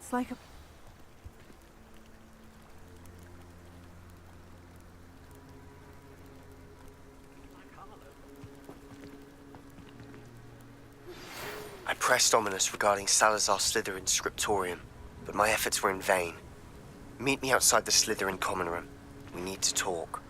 It's like a... I pressed Ominous regarding Salazar Slytherin's scriptorium, but my efforts were in vain. Meet me outside the Slytherin common room. We need to talk.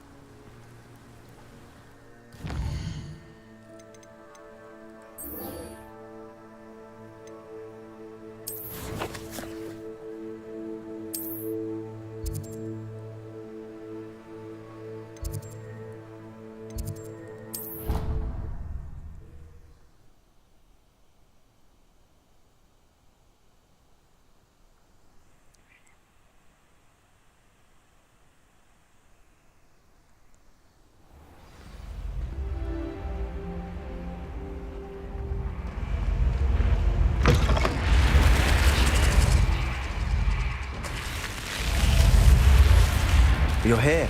You're here.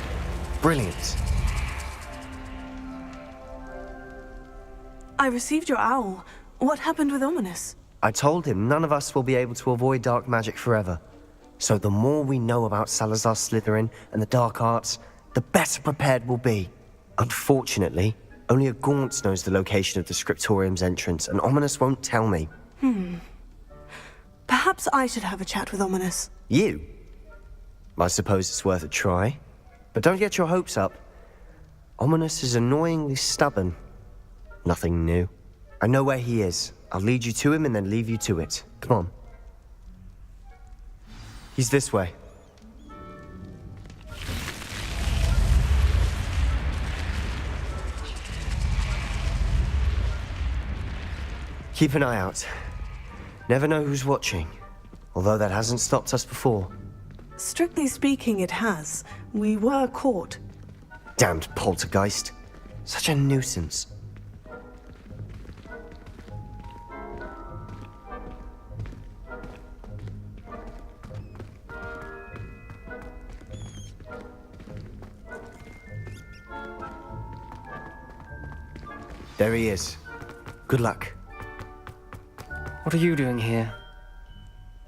Brilliant. I received your owl. What happened with Ominous? I told him none of us will be able to avoid dark magic forever. So the more we know about Salazar Slytherin and the dark arts, the better prepared we'll be. Unfortunately, only a Gaunt knows the location of the scriptorium's entrance, and Ominous won't tell me. Perhaps I should have a chat with Ominous. You? I suppose it's worth a try. But don't get your hopes up. Ominous is annoyingly stubborn. Nothing new. I know where he is. I'll lead you to him and then leave you to it. Come on. He's this way. Keep an eye out. Never know who's watching. Although that hasn't stopped us before. Strictly speaking, it has. We were caught. Damned poltergeist. Such a nuisance. There he is. Good luck. What are you doing here?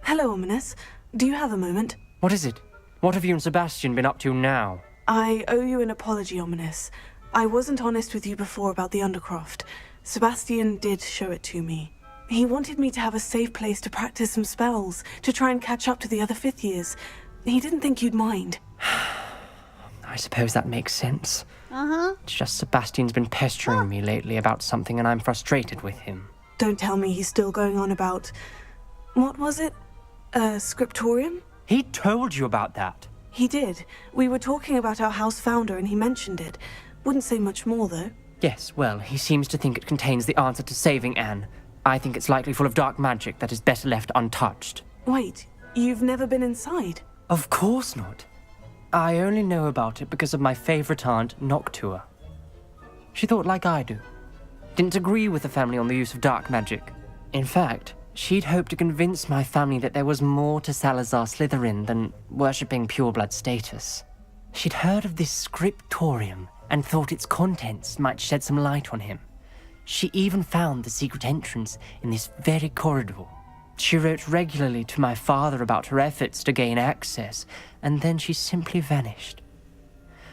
Hello, Ominous. Do you have a moment? What is it? What have you and Sebastian been up to now? I owe you an apology, Ominous. I wasn't honest with you before about the Undercroft. Sebastian did show it to me. He wanted me to have a safe place to practice some spells, to try and catch up to the other fifth years. He didn't think you'd mind. I suppose that makes sense. It's just Sebastian's been pestering me lately about something and I'm frustrated with him. Don't tell me he's still going on about... What was it? Scriptorium? He told you about that? He did. We were talking about our house founder and he mentioned it. Wouldn't say much more, though. Yes, well, he seems to think it contains the answer to saving Anne. I think it's likely full of dark magic that is better left untouched. Wait, you've never been inside? Of course not. I only know about it because of my favorite aunt, Noctua. She thought like I do. Didn't agree with the family on the use of dark magic. In fact, she'd hoped to convince my family that there was more to Salazar Slytherin than worshipping pureblood status. She'd heard of this scriptorium and thought its contents might shed some light on him. She even found the secret entrance in this very corridor. She wrote regularly to my father about her efforts to gain access, and then she simply vanished.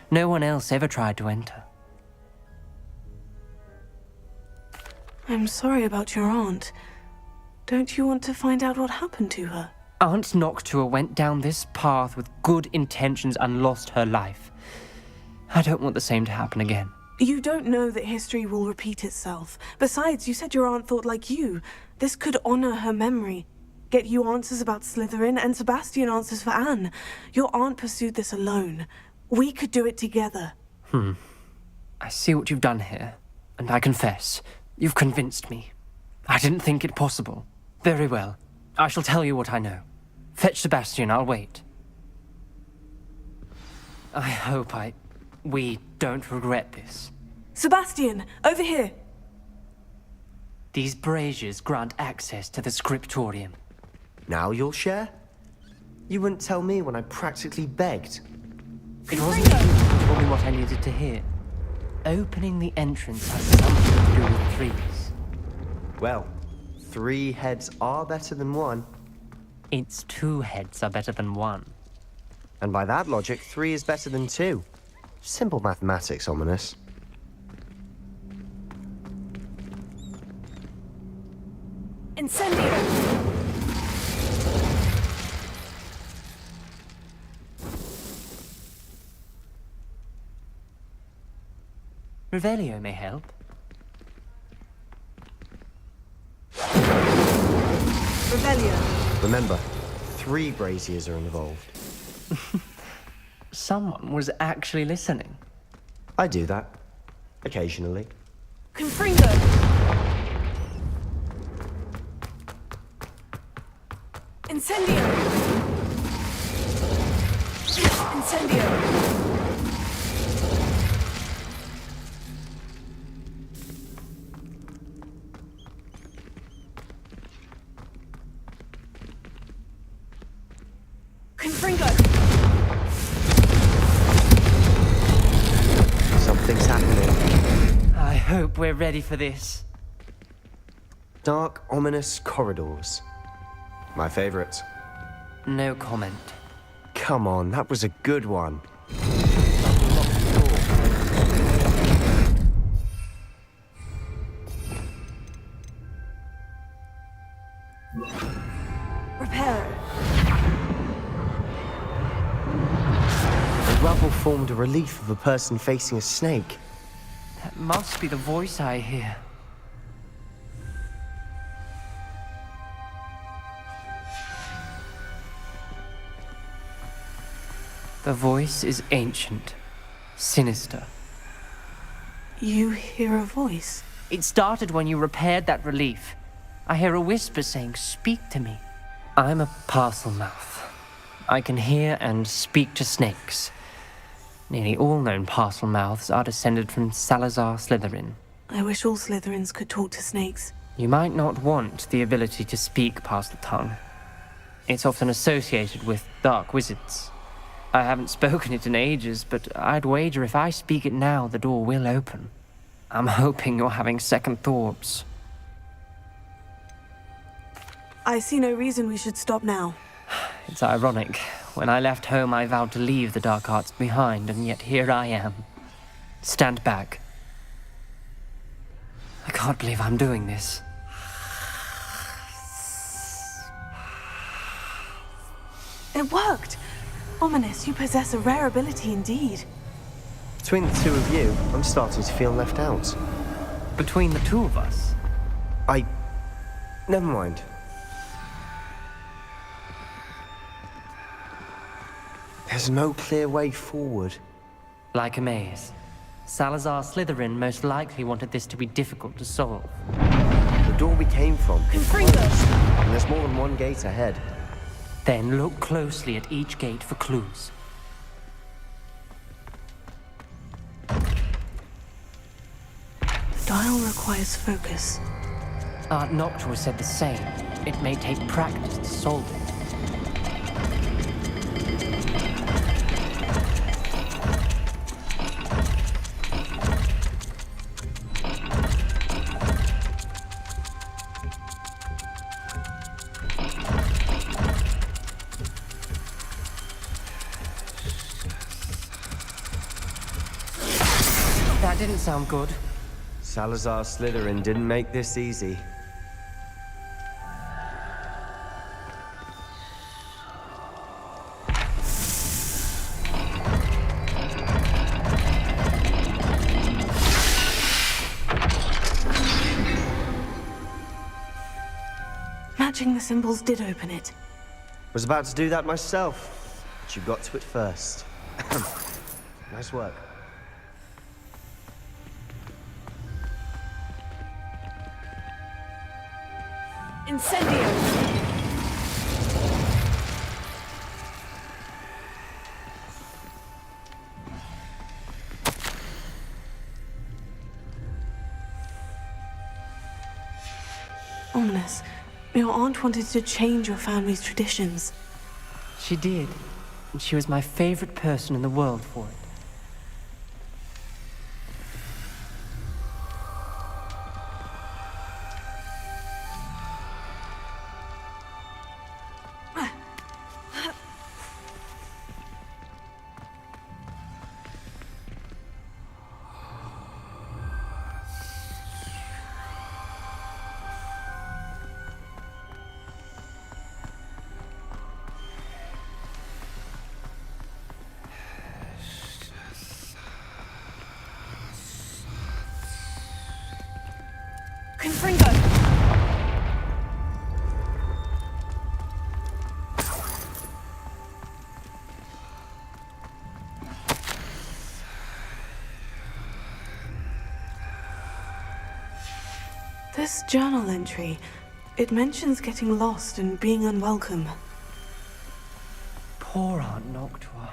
No one else ever tried to enter. I'm sorry about your aunt. Don't you want to find out what happened to her? Aunt Noctua went down this path with good intentions and lost her life. I don't want the same to happen again. You don't know that history will repeat itself. Besides, you said your aunt thought like you. This could honor her memory. Get you answers about Slytherin and Sebastian answers for Anne. Your aunt pursued this alone. We could do it together. I see what you've done here, and I confess, you've convinced me. I didn't think it possible. Very well. I shall tell you what I know. Fetch Sebastian, I'll wait. I hope we don't regret this. Sebastian, over here! These braziers grant access to the scriptorium. Now you'll share? You wouldn't tell me when I practically begged. It wasn't you who told me what I needed to hear. Opening the entrance has something to do with trees. Well, 3 heads are better than 1. It's 2 heads are better than 1. And by that logic, 3 is better than 2. Simple mathematics, Ominous. Incendio! Revelio may help. Revelio. Remember, 3 braziers are involved. Someone was actually listening. I do that. Occasionally. Confringo! Incendio! Incendio! Confringo! Something's happening. I hope we're ready for this. Dark, ominous corridors. My favorite. No comment. Come on, that was a good one. Reparo. The rubble formed a relief of a person facing a snake. That must be the voice I hear. The voice is ancient, sinister. You hear a voice? It started when you repaired that relief. I hear a whisper saying, "Speak to me." I'm a parcel mouth. I can hear and speak to snakes. Nearly all known parcel mouths are descended from Salazar Slytherin. I wish all Slytherins could talk to snakes. You might not want the ability to speak parcel tongue. It's often associated with dark wizards. I haven't spoken it in ages, but I'd wager if I speak it now, the door will open. I'm hoping you're having second thoughts. I see no reason we should stop now. It's ironic. When I left home, I vowed to leave the dark arts behind, and yet here I am. Stand back. I can't believe I'm doing this. It worked! Ominous, you possess a rare ability indeed. Between the 2 of you, I'm starting to feel left out. Between the 2 of us, Never mind. There's no clear way forward. like a maze. Salazar Slytherin most likely wanted this to be difficult to solve. The door we came from. Confringo! And there's more than one gate ahead. Then look closely at each gate for clues. The dial requires focus. Art Noctua said the same. It may take practice to solve it. That didn't sound good. Salazar Slytherin didn't make this easy. Matching the symbols did open it. Was about to do that myself, but you got to it first. Nice work. Incendio! Ominous. Your aunt wanted to change your family's traditions. She did, and she was my favorite person in the world for it. Confringo! This journal entry, it mentions getting lost and being unwelcome. Poor Aunt Noctua.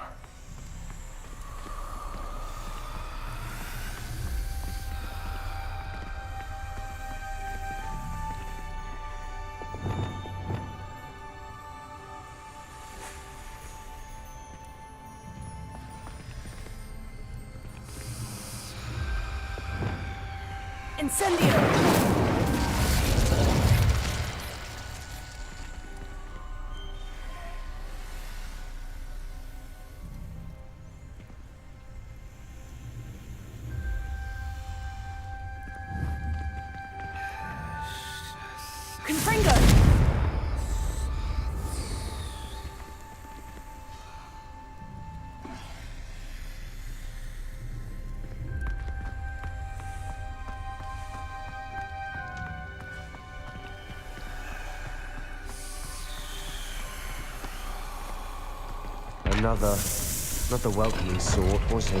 Incendio! Confringo! Another welcoming sort, was he?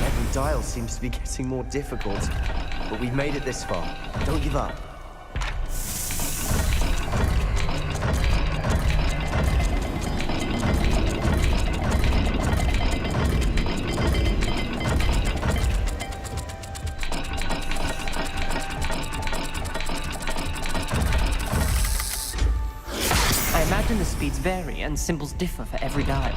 Every dial seems to be getting more difficult, but we've made it this far. Don't give up. I imagine the speeds vary and symbols differ for every dial.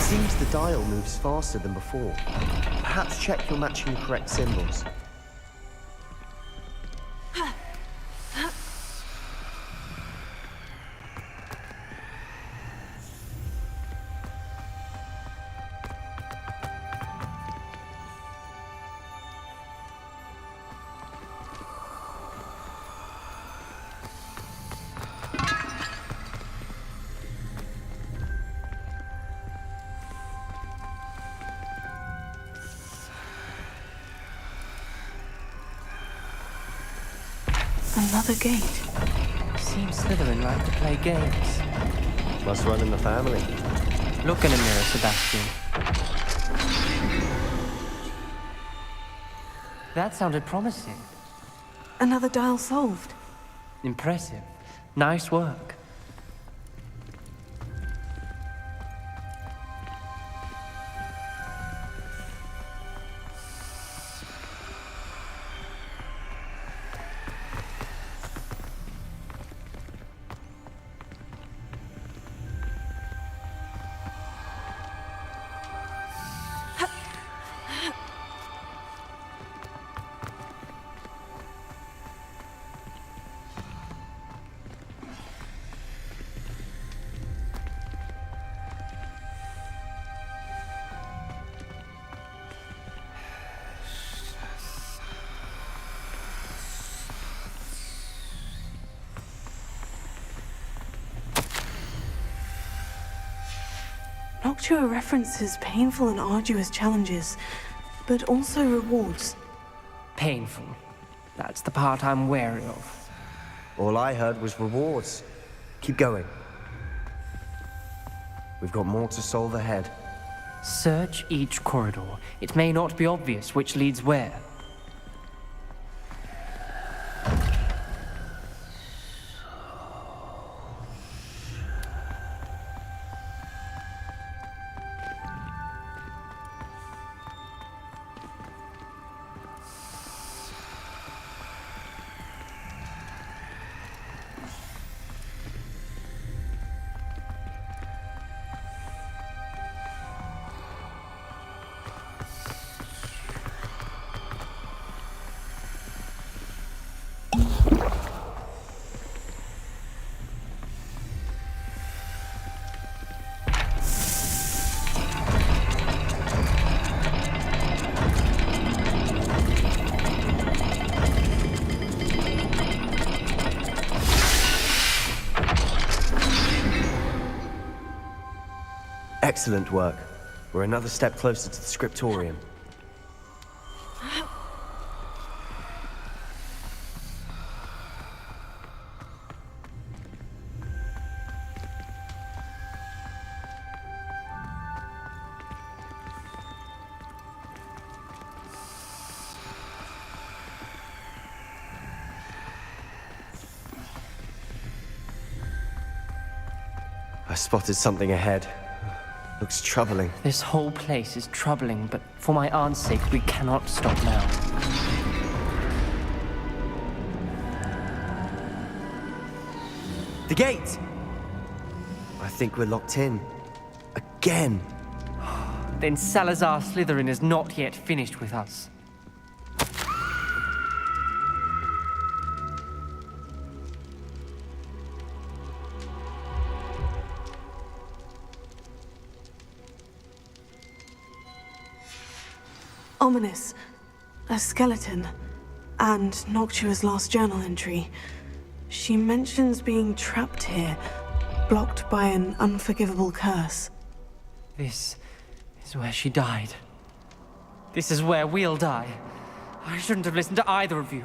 Seems the dial moves faster than before. Perhaps check you're matching the correct symbols. Another gate. Seems Slytherin like to play games. Must run in the family. Look in a mirror, Sebastian. That sounded promising. Another dial solved. Impressive. Nice work. Noctua references painful and arduous challenges, but also rewards. Painful. That's the part I'm wary of. All I heard was rewards. Keep going. We've got more to solve ahead. Search each corridor. It may not be obvious which leads where. Excellent work. We're another step closer to the scriptorium. I spotted something ahead. Looks troubling. This whole place is troubling, but for my aunt's sake, we cannot stop now. The gate! I think we're locked in. Again. Then Salazar Slytherin is not yet finished with us. Ominous. A skeleton. And Noctua's last journal entry. She mentions being trapped here, blocked by an unforgivable curse. This is where she died. This is where we'll die. I shouldn't have listened to either of you.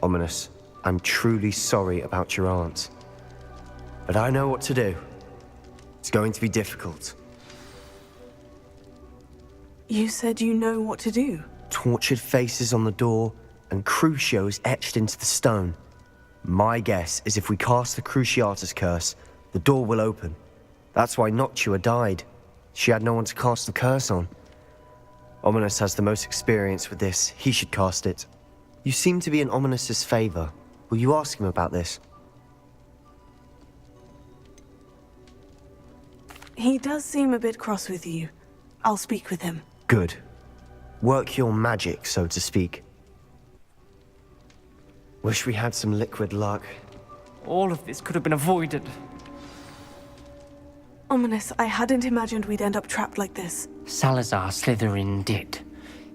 Ominous, I'm truly sorry about your aunt. But I know what to do. It's going to be difficult. You said you know what to do. Tortured faces on the door, and Crucios etched into the stone. My guess is if we cast the Cruciatus curse, the door will open. That's why Noctua died. She had no one to cast the curse on. Ominous has the most experience with this. He should cast it. You seem to be in Ominous's favor. Will you ask him about this? He does seem a bit cross with you. I'll speak with him. Good. Work your magic, so to speak. Wish we had some liquid luck. All of this could have been avoided. Ominous, I hadn't imagined we'd end up trapped like this. Salazar Slytherin did.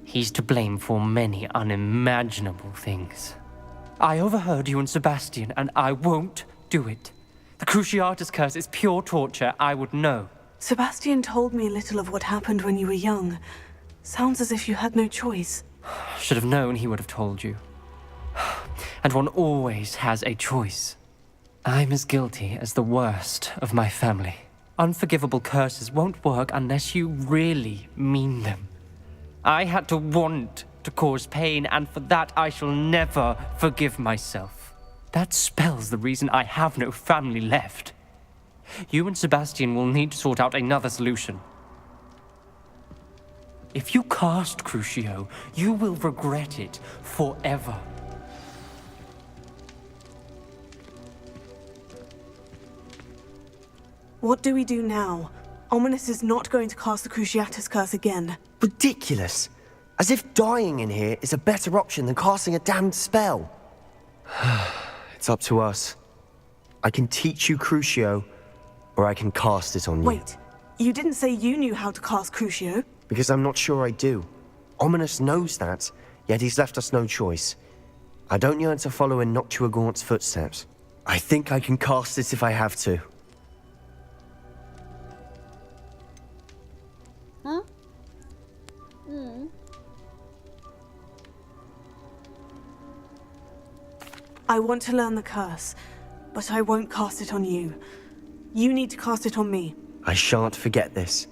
He's to blame for many unimaginable things. I overheard you and Sebastian, and I won't do it. The Cruciatus curse is pure torture, I would know. Sebastian told me a little of what happened when you were young. Sounds as if you had no choice. Should have known he would have told you. And one always has a choice. I'm as guilty as the worst of my family. Unforgivable curses won't work unless you really mean them. I had to want to cause pain, and for that I shall never forgive myself. That spells the reason I have no family left. You and Sebastian will need to sort out another solution. If you cast Crucio, you will regret it forever. What do we do now? Ominous is not going to cast the Cruciatus curse again. Ridiculous! As if dying in here is a better option than casting a damned spell. It's up to us. I can teach you Crucio, or I can cast it on you. Wait, you didn't say you knew how to cast Crucio? Because I'm not sure I do. Ominous knows that, yet he's left us no choice. I don't yearn to follow in Noctua Gaunt's footsteps. I think I can cast it if I have to. I want to learn the curse, but I won't cast it on you. You need to cast it on me. I shan't forget this.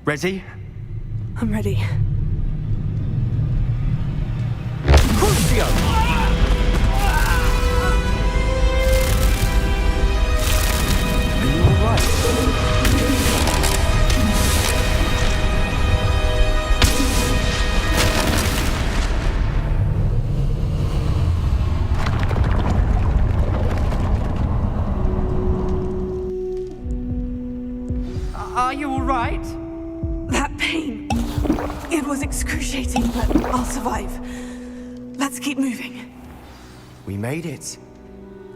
Ready? I'm ready. Crucio! Are you alright? Are you all right? That pain. It was excruciating, but I'll survive. Let's keep moving. We made it.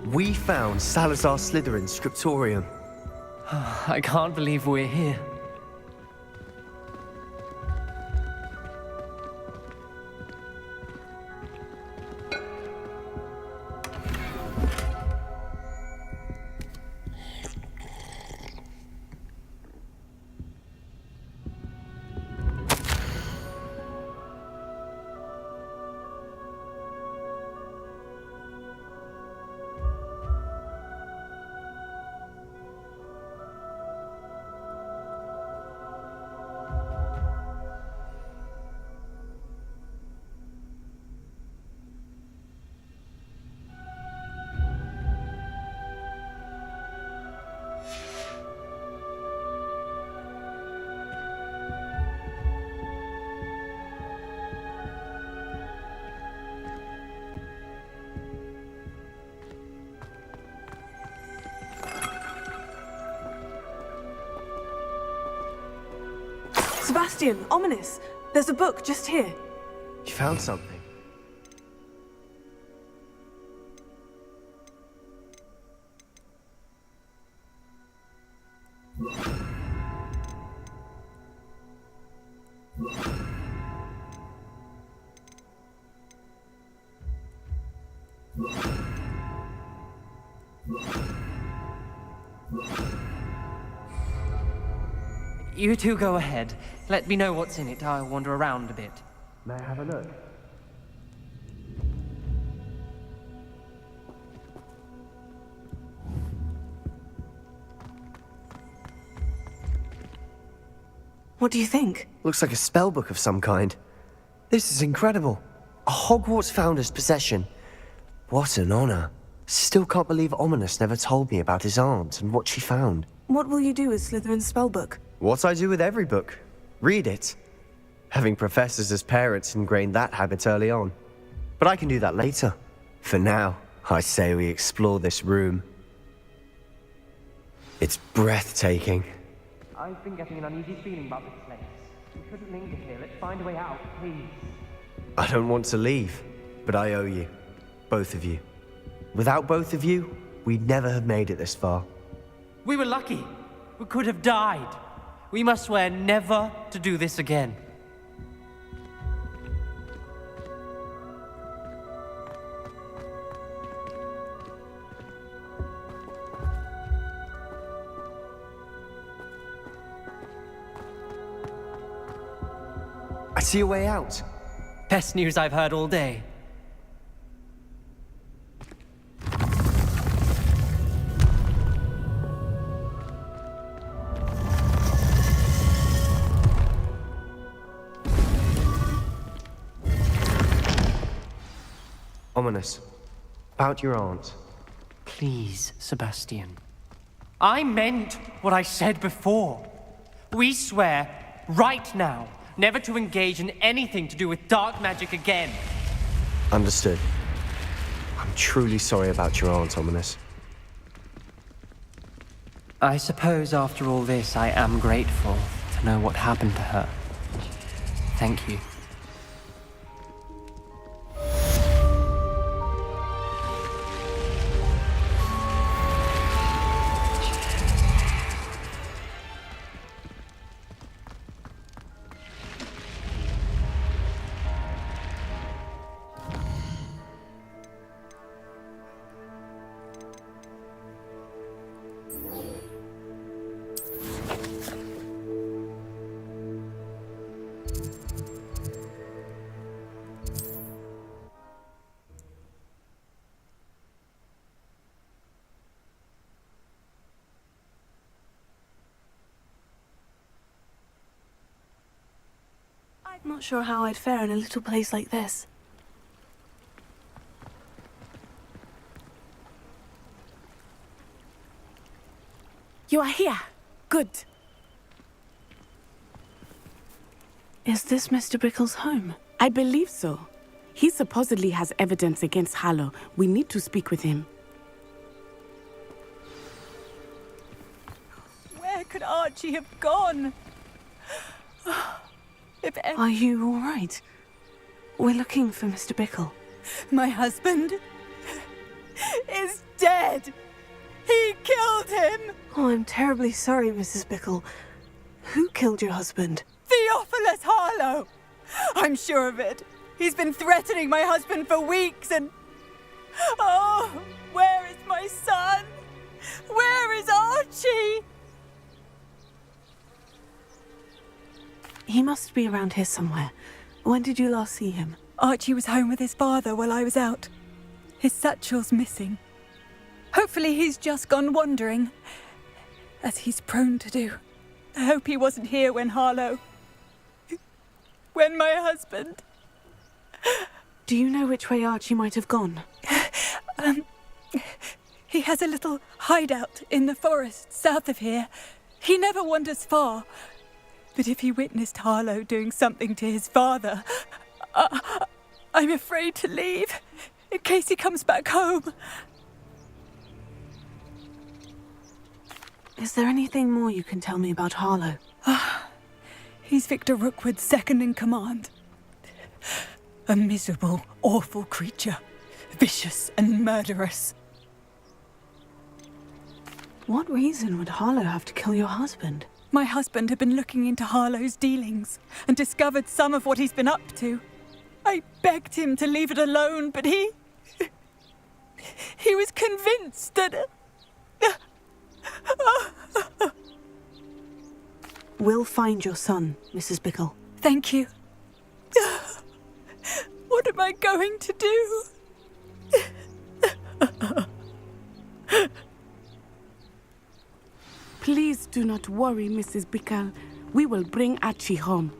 We found Salazar Slytherin's scriptorium. I can't believe we're here. Sebastian, ominous. There's a book just here. You found something. You two go ahead. Let me know what's in it. I'll wander around a bit. May I have a look? What do you think? Looks like a spellbook of some kind. This is incredible. A Hogwarts founder's possession. What an honor. Still can't believe Ominous never told me about his aunt and what she found. What will you do with Slytherin's spellbook? What I do with every book. Read it. Having professors as parents ingrained that habit early on. But I can do that later. For now, I say we explore this room. It's breathtaking. I've been getting an uneasy feeling about this place. We couldn't linger here. Let's find a way out, please. I don't want to leave, but I owe you. Both of you. Without both of you, we'd never have made it this far. We were lucky. We could have died. We must swear never to do this again. I see a way out. Best news I've heard all day. Ominous. About your aunt. Please, Sebastian. I meant what I said before. We swear, right now, never to engage in anything to do with dark magic again. Understood. I'm truly sorry about your aunt, Ominous. I suppose after all this, I am grateful to know what happened to her. Thank you. not sure how I'd fare in a little place like this. You are here. Good. Is this Mr. Bickle's home? I believe so. He supposedly has evidence against Harlow. We need to speak with him. Where could Archie have gone? If ever... Are you all right? We're looking for Mr. Bickle. My husband is dead. He killed him. Oh, I'm terribly sorry, Mrs. Bickle. Who killed your husband? Theophilus Harlow. I'm sure of it. He's been threatening my husband for weeks and... Oh, where is my son? Where is Archie? He must be around here somewhere. When did you last see him? Archie was home with his father while I was out. His satchel's missing. Hopefully he's just gone wandering, as he's prone to do. I hope he wasn't here when Harlow... when my husband... Do you know which way Archie might have gone? He has a little hideout in the forest south of here. He never wanders far. But if he witnessed Harlow doing something to his father, I'm afraid to leave, in case he comes back home. Is there anything more you can tell me about Harlow? He's Victor Rookwood's second in command. A miserable, awful creature. Vicious and murderous. What reason would Harlow have to kill your husband? My husband had been looking into Harlow's dealings and discovered some of what he's been up to. I begged him to leave it alone, but he was convinced that... We'll find your son, Mrs. Bickle. Thank you. What am I going to do? Please do not worry, Mrs. Bickle. We will bring Archie home.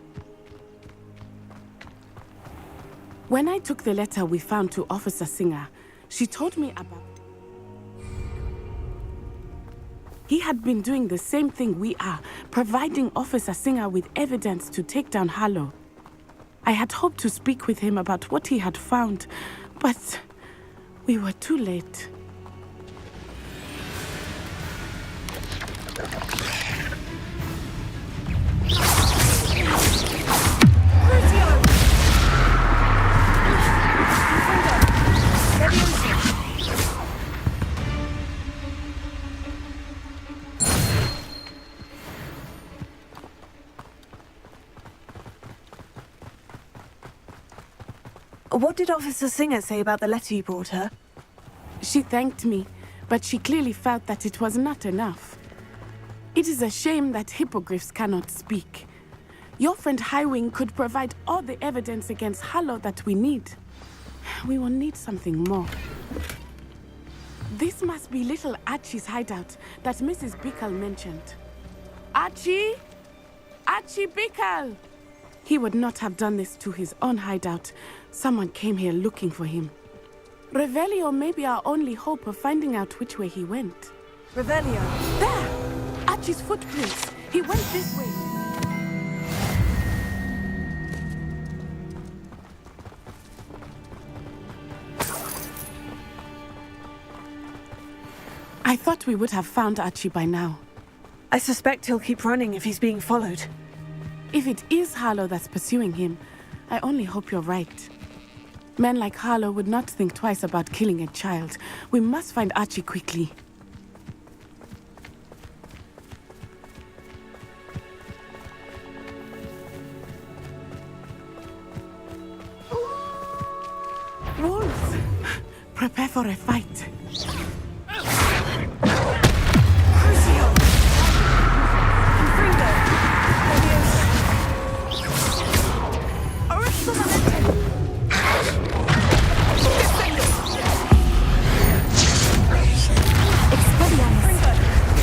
When I took the letter we found to Officer Singer, she told me about... He had been doing the same thing we are, providing Officer Singer with evidence to take down Harlow. I had hoped to speak with him about what he had found, but we were too late. What did Officer Singer say about the letter you brought her? She thanked me, but she clearly felt that it was not enough. It is a shame that hippogriffs cannot speak. Your friend Highwing could provide all the evidence against Harlow that we need. We will need something more. This must be little Archie's hideout that Mrs. Bickle mentioned. Archie? Archie Bickle! He would not have done this to his own hideout. Someone came here looking for him. Revelio may be our only hope of finding out which way he went. Revelio. There! Archie's footprints. He went this way. I thought we would have found Archie by now. I suspect he'll keep running if he's being followed. If it is Harlow that's pursuing him, I only hope you're right. Men like Harlow would not think twice about killing a child. We must find Archie quickly. Wolves! Prepare for a fight.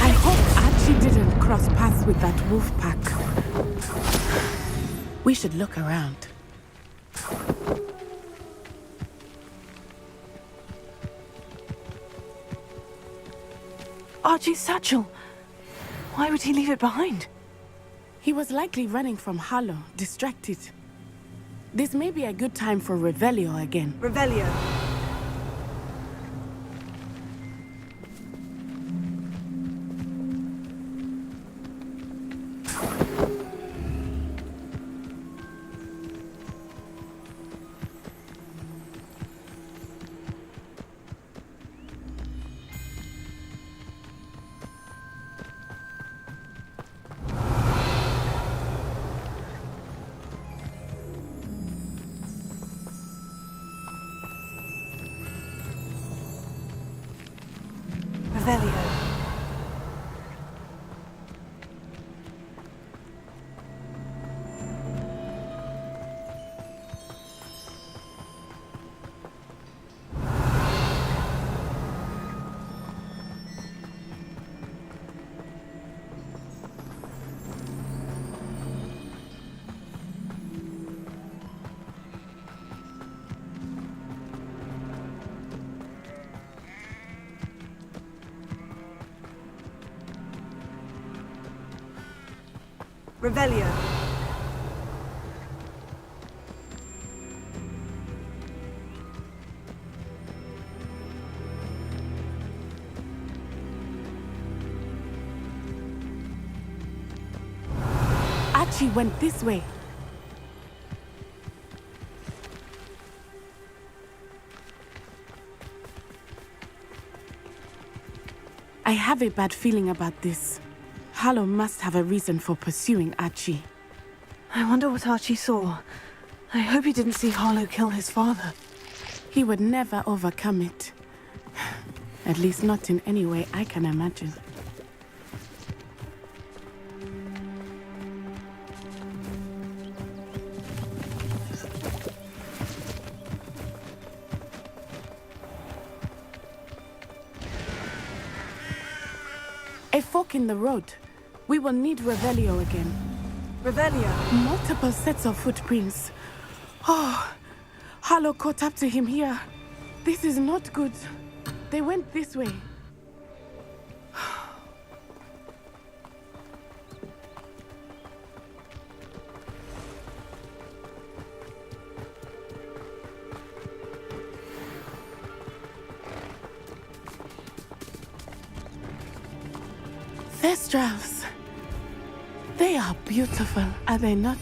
I hope Archie didn't cross paths with that wolf pack. We should look around. Archie's satchel. Why would he leave it behind? He was likely running from Harlow, distracted. This may be a good time for Revelio again. Revelio. Revelio. Revelio. Archie went this way. I have a bad feeling about this. Harlow must have a reason for pursuing Archie. I wonder what Archie saw. I hope he didn't see Harlow kill his father. He would never overcome it. At least not in any way I can imagine. A fork in the road. We will need Revelio again. Revelio. Multiple sets of footprints. Oh, Harlow caught up to him here. This is not good. They went this way. Thestrals. They are beautiful, are they not?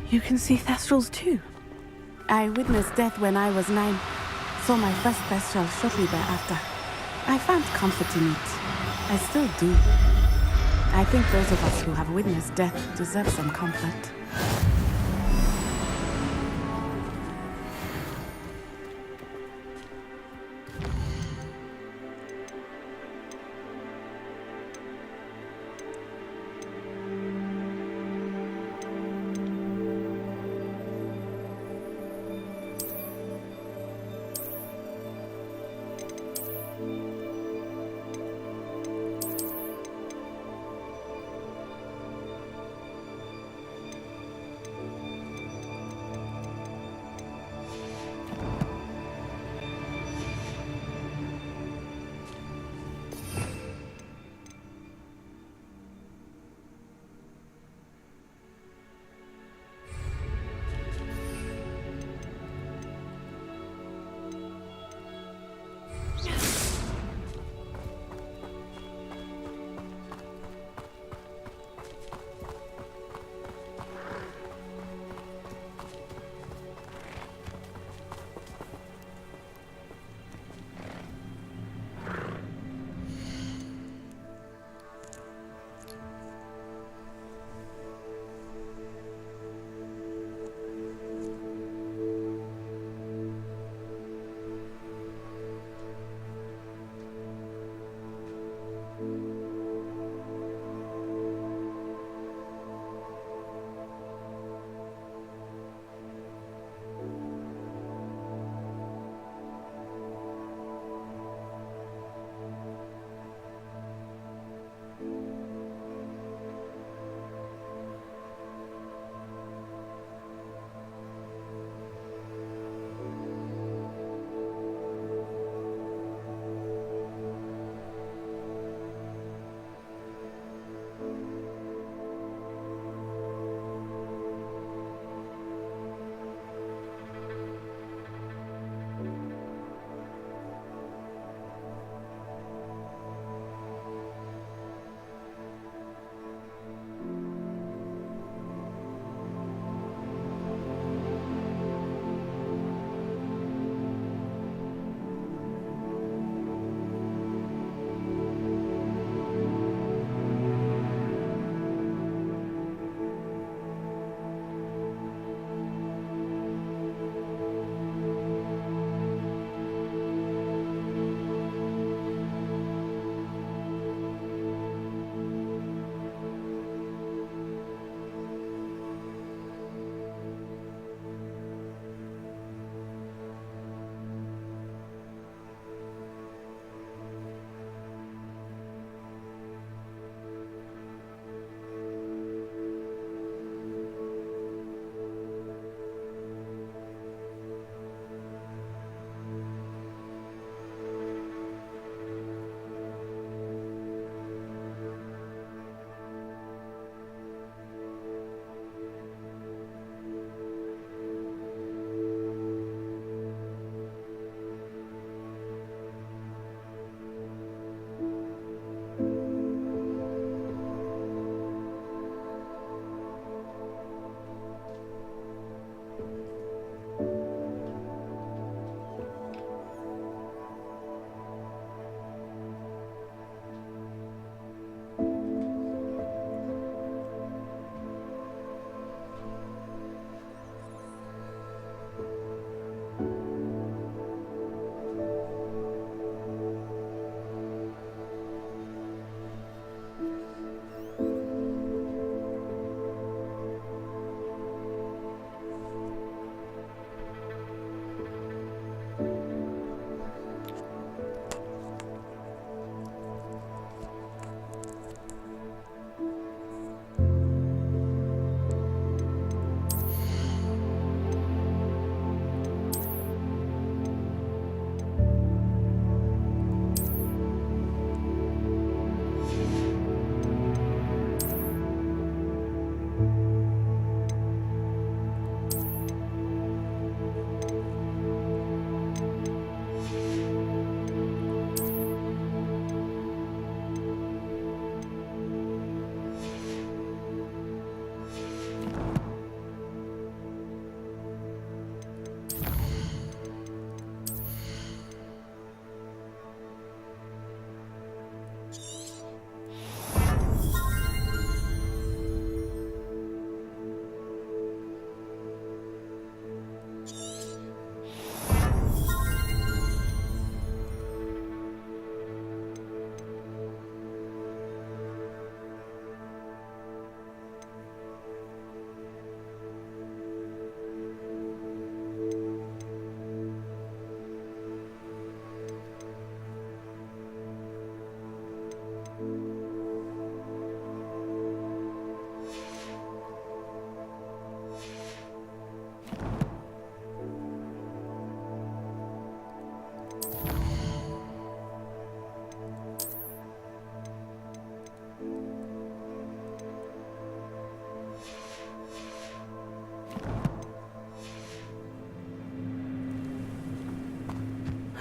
You can see Thestrals too. I witnessed death when I was 9. Saw my first Thestral shortly thereafter. I found comfort in it. I still do. I think those of us who have witnessed death deserve some comfort.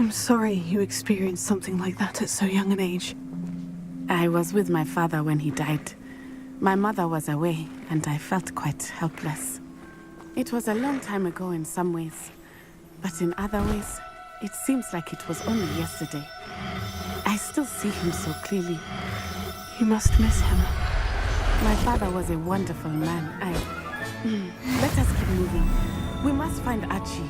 I'm sorry you experienced something like that at so young an age. I was with my father when he died. My mother was away, and I felt quite helpless. It was a long time ago in some ways, but in other ways, it seems like it was only yesterday. I still see him so clearly. You must miss him. My father was a wonderful man. Let us keep moving. We must find Archie.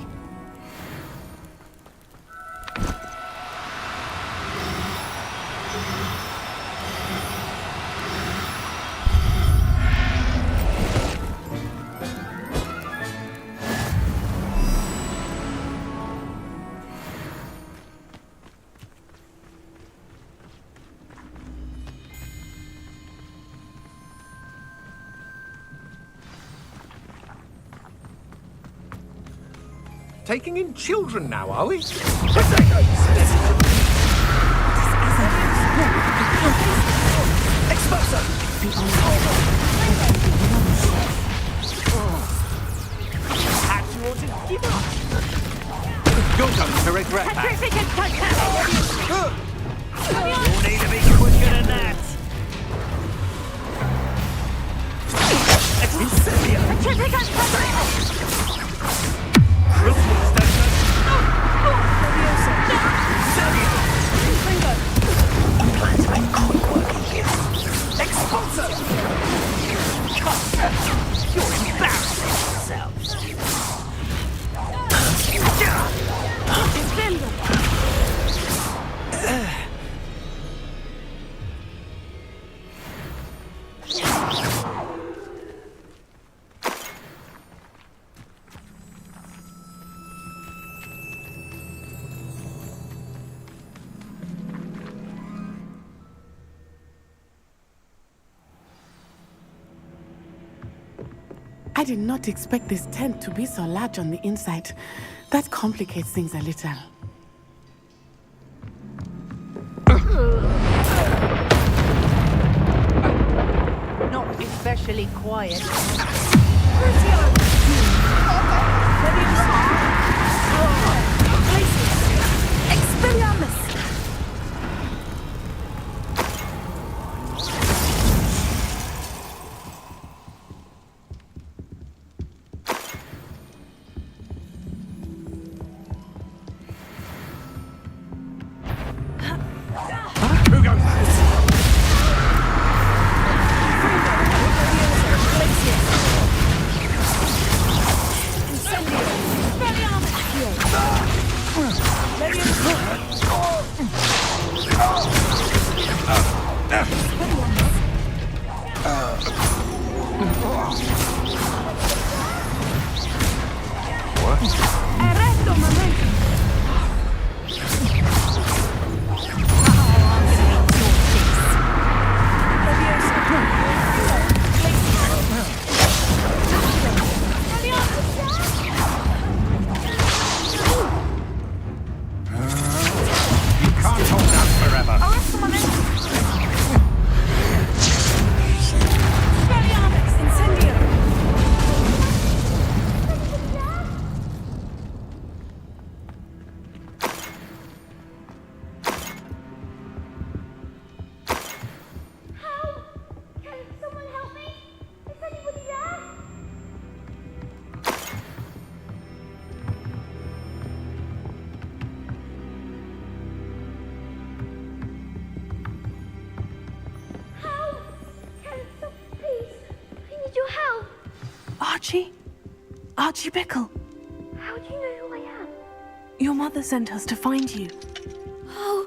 Taking in children now, are we? You're going to regret that. You'll need to be quicker than that. Plan to make quick work of you. Expulsor! You're embarrassing yourselves. I did not expect this tent to be so large on the inside. That complicates things a little. Not especially quiet. Expelliarmus! Who goes first? Can't hold out forever. Can someone help me? Is anybody there? Help! Please, I need your help. Archie? Archie Bickle. How do you know who I am? Your mother sent us to find you. Oh,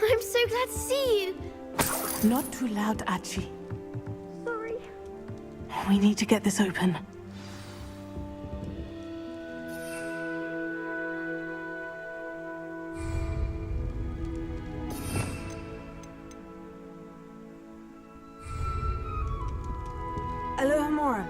I'm so glad to see you. Not too loud, Archie. Sorry. We need to get this open. Alohomora.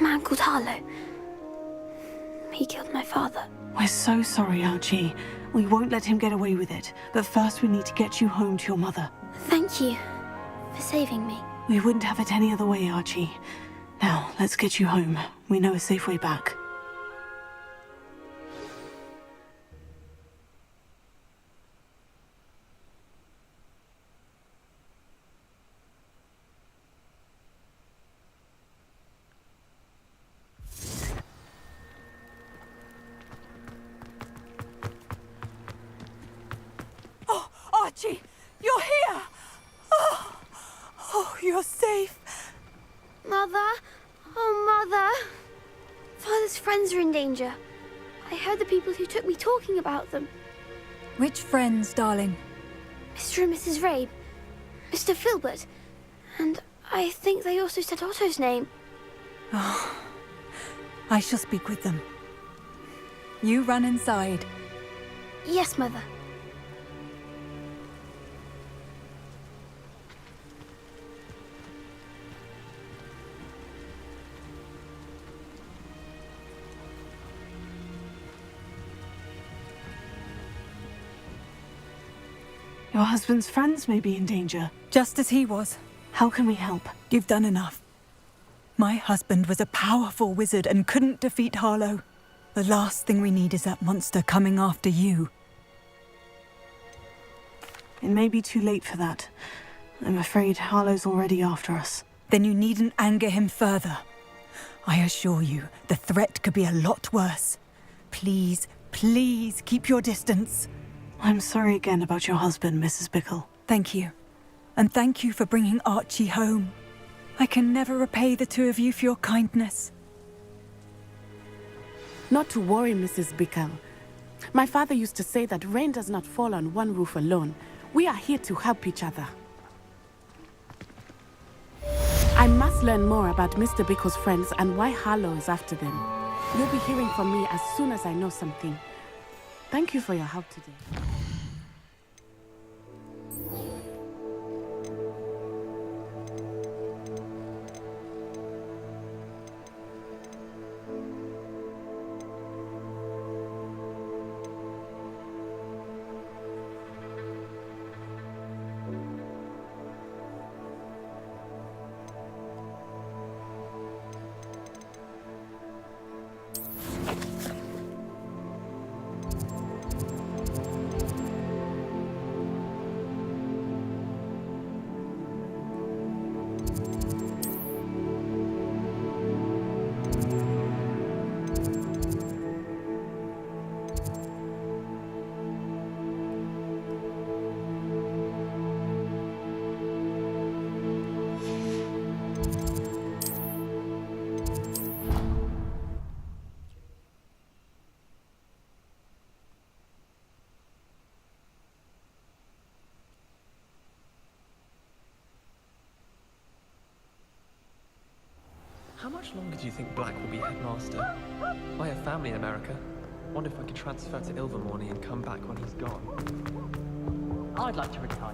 man called Harlow. He killed my father. We're so sorry, Archie. We won't let him get away with it. But first we need to get you home to your mother. Thank you for saving me. We wouldn't have it any other way, Archie. Now, let's get you home. We know a safe way back. Archie, you're here! Oh, you're safe. Mother? Oh, Mother. Father's friends are in danger. I heard the people who took me talking about them. Which friends, darling? Mr. and Mrs. Rabe, Mr. Filbert, and I think they also said Otto's name. Oh, I shall speak with them. You run inside. Yes, Mother. Your husband's friends may be in danger. Just as he was. How can we help? You've done enough. My husband was a powerful wizard and couldn't defeat Harlow. The last thing we need is that monster coming after you. It may be too late for that. I'm afraid Harlow's already after us. Then you needn't anger him further. I assure you, the threat could be a lot worse. Please, please keep your distance. I'm sorry again about your husband, Mrs. Bickle. Thank you. And thank you for bringing Archie home. I can never repay the two of you for your kindness. Not to worry, Mrs. Bickle. My father used to say that rain does not fall on one roof alone. We are here to help each other. I must learn more about Mr. Bickle's friends and why Harlow is after them. You'll be hearing from me as soon as I know something. Thank you for your help today. How much longer do you think Black will be headmaster? I have family in America. Wonder if I could transfer to Ilvermorny and come back when he's gone. I'd like to retire.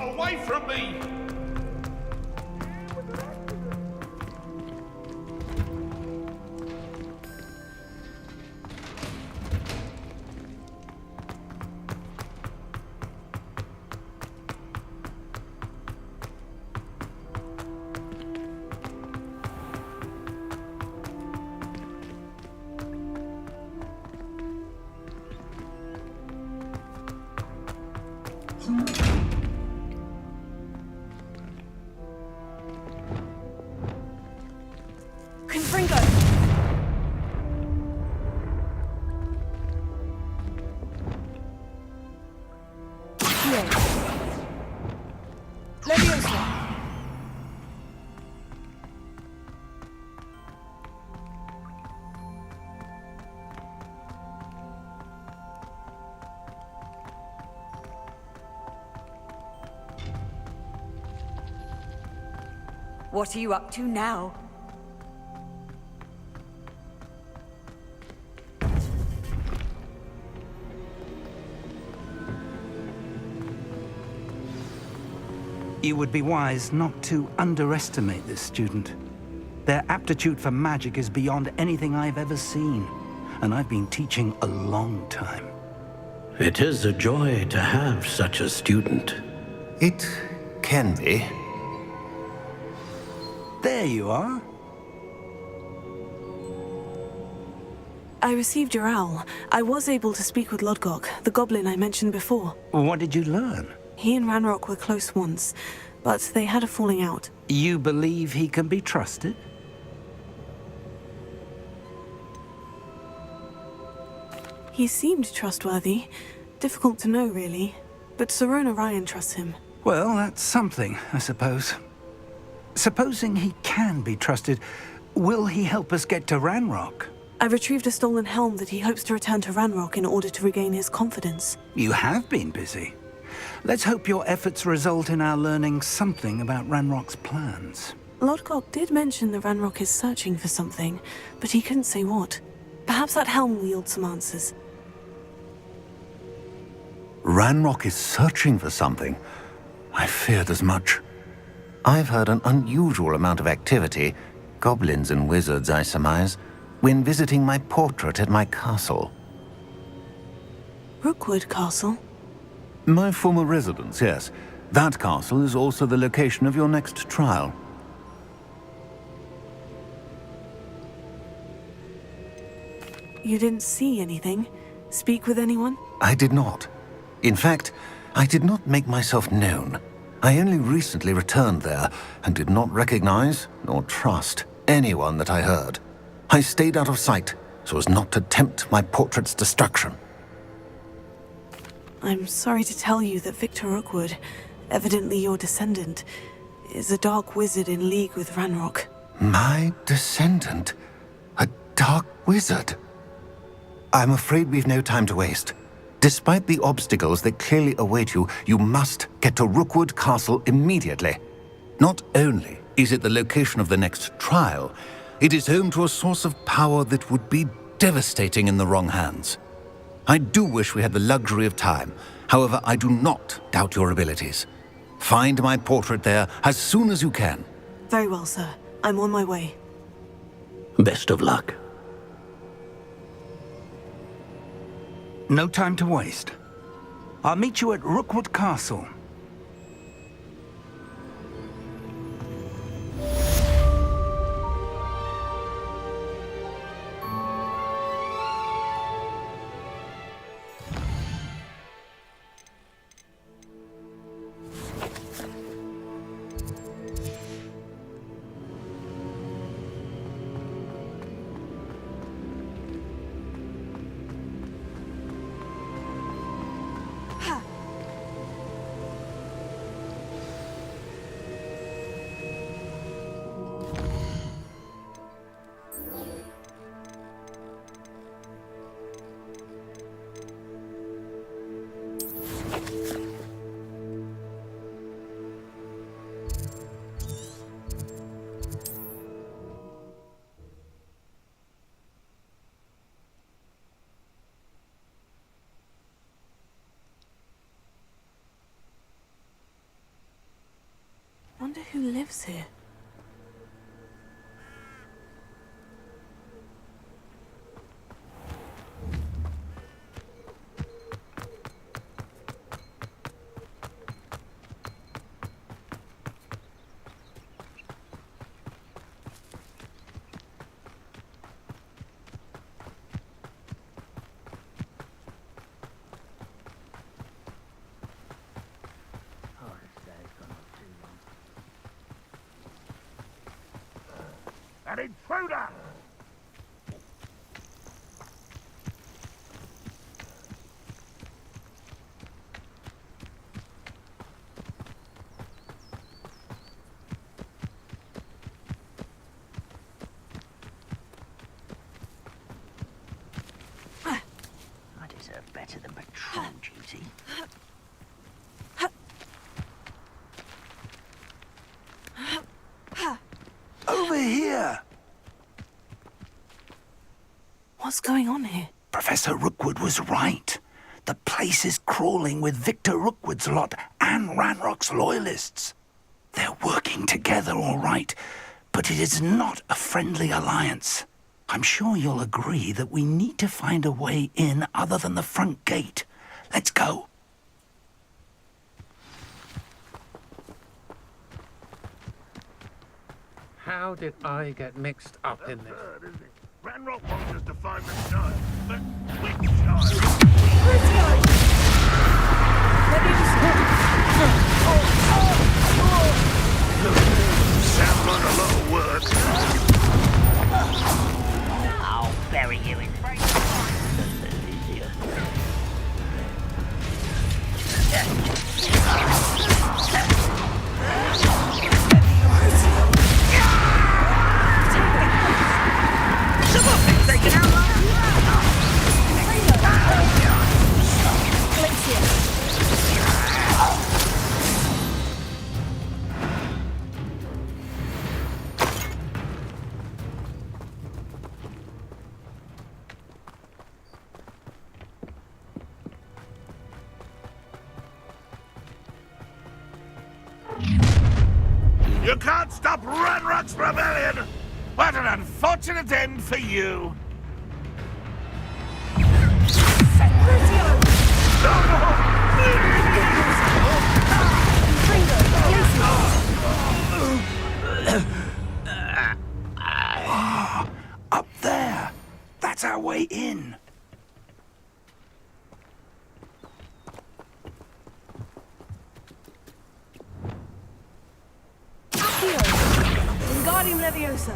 Away from me! Confringo! What are you up to now? You would be wise not to underestimate this student. Their aptitude for magic is beyond anything I've ever seen, and I've been teaching a long time. It is a joy to have such a student. It can be. There you are. I received your owl. I was able to speak with Lodgok, the goblin I mentioned before. What did you learn? He and Ranrock were close once, but they had a falling out. You believe he can be trusted? He seemed trustworthy. Difficult to know, really. But Sirona Ryan trusts him. Well, that's something, I suppose. Supposing he can be trusted, will he help us get to Ranrock? I retrieved a stolen helm that he hopes to return to Ranrock in order to regain his confidence. You have been busy. Let's hope your efforts result in our learning something about Ranrock's plans. Lodgok did mention that Ranrock is searching for something, but he couldn't say what. Perhaps that helm will yield some answers. Ranrock is searching for something. I feared as much. I've heard an unusual amount of activity, goblins and wizards, I surmise, when visiting my portrait at my castle. Rookwood Castle? My former residence, yes. That castle is also the location of your next trial. You didn't see anything? Speak with anyone? I did not. In fact, I did not make myself known. I only recently returned there and did not recognize nor trust anyone that I heard. I stayed out of sight so as not to tempt my portrait's destruction. I'm sorry to tell you that Victor Rookwood, evidently your descendant, is a dark wizard in league with Ranrock. My descendant? A dark wizard? I'm afraid we've no time to waste. Despite the obstacles that clearly await you, you must get to Rookwood Castle immediately. Not only is it the location of the next trial, it is home to a source of power that would be devastating in the wrong hands. I do wish we had the luxury of time. However, I do not doubt your abilities. Find my portrait there as soon as you can. Very well, sir. I'm on my way. Best of luck. No time to waste. I'll meet you at Rookwood Castle. Wonder who lives here. An intruder! I deserve better than patrol duty. What's going on here? Professor Rookwood was right. The place is crawling with Victor Rookwood's lot and Ranrock's loyalists. They're working together, all right, but it is not a friendly alliance. I'm sure you'll agree that we need to find a way in other than the front gate. Let's go. How did I get mixed up in this? Ranrock wants us to find the child. But which child? Sounds like a lot of work. I'll bury you in You can't stop Ranrock's rebellion! What an unfortunate end for you! Up there. That's our way in. Wingardium Leviosa.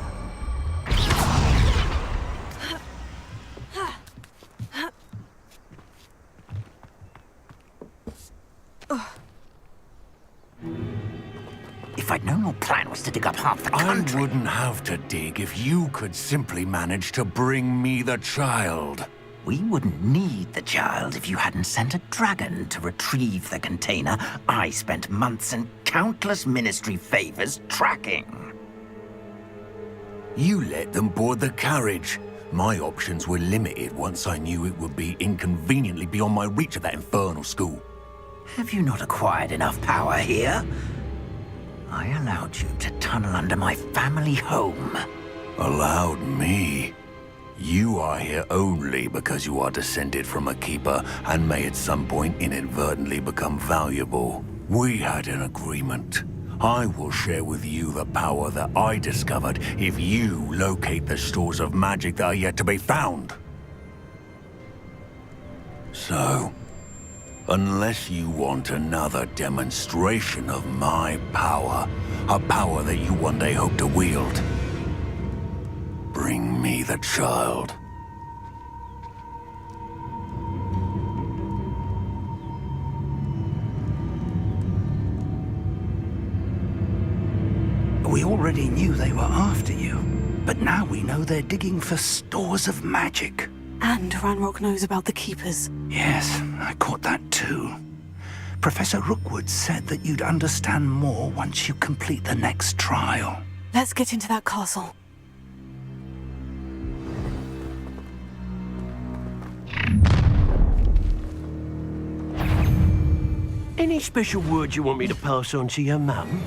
If I'd known your plan was to dig up half the I country... wouldn't have to dig if you could simply manage to bring me the child. We wouldn't need the child if you hadn't sent a dragon to retrieve the container I spent months and countless ministry favors tracking. You let them board the carriage. My options were limited once I knew it would be inconveniently beyond my reach at that infernal school. Have you not acquired enough power here? I allowed you to tunnel under my family home. Allowed me? You are here only because you are descended from a keeper and may at some point inadvertently become valuable. We had an agreement. I will share with you the power that I discovered if you locate the stores of magic that are yet to be found. So, unless you want another demonstration of my power, a power that you one day hope to wield, bring me the child. We already knew they were after you, but now we know they're digging for stores of magic. And Ranrock knows about the Keepers. Yes, I caught that too. Professor Rookwood said that you'd understand more once you complete the next trial. Let's get into that castle. Any special words you want me to pass on to your mum?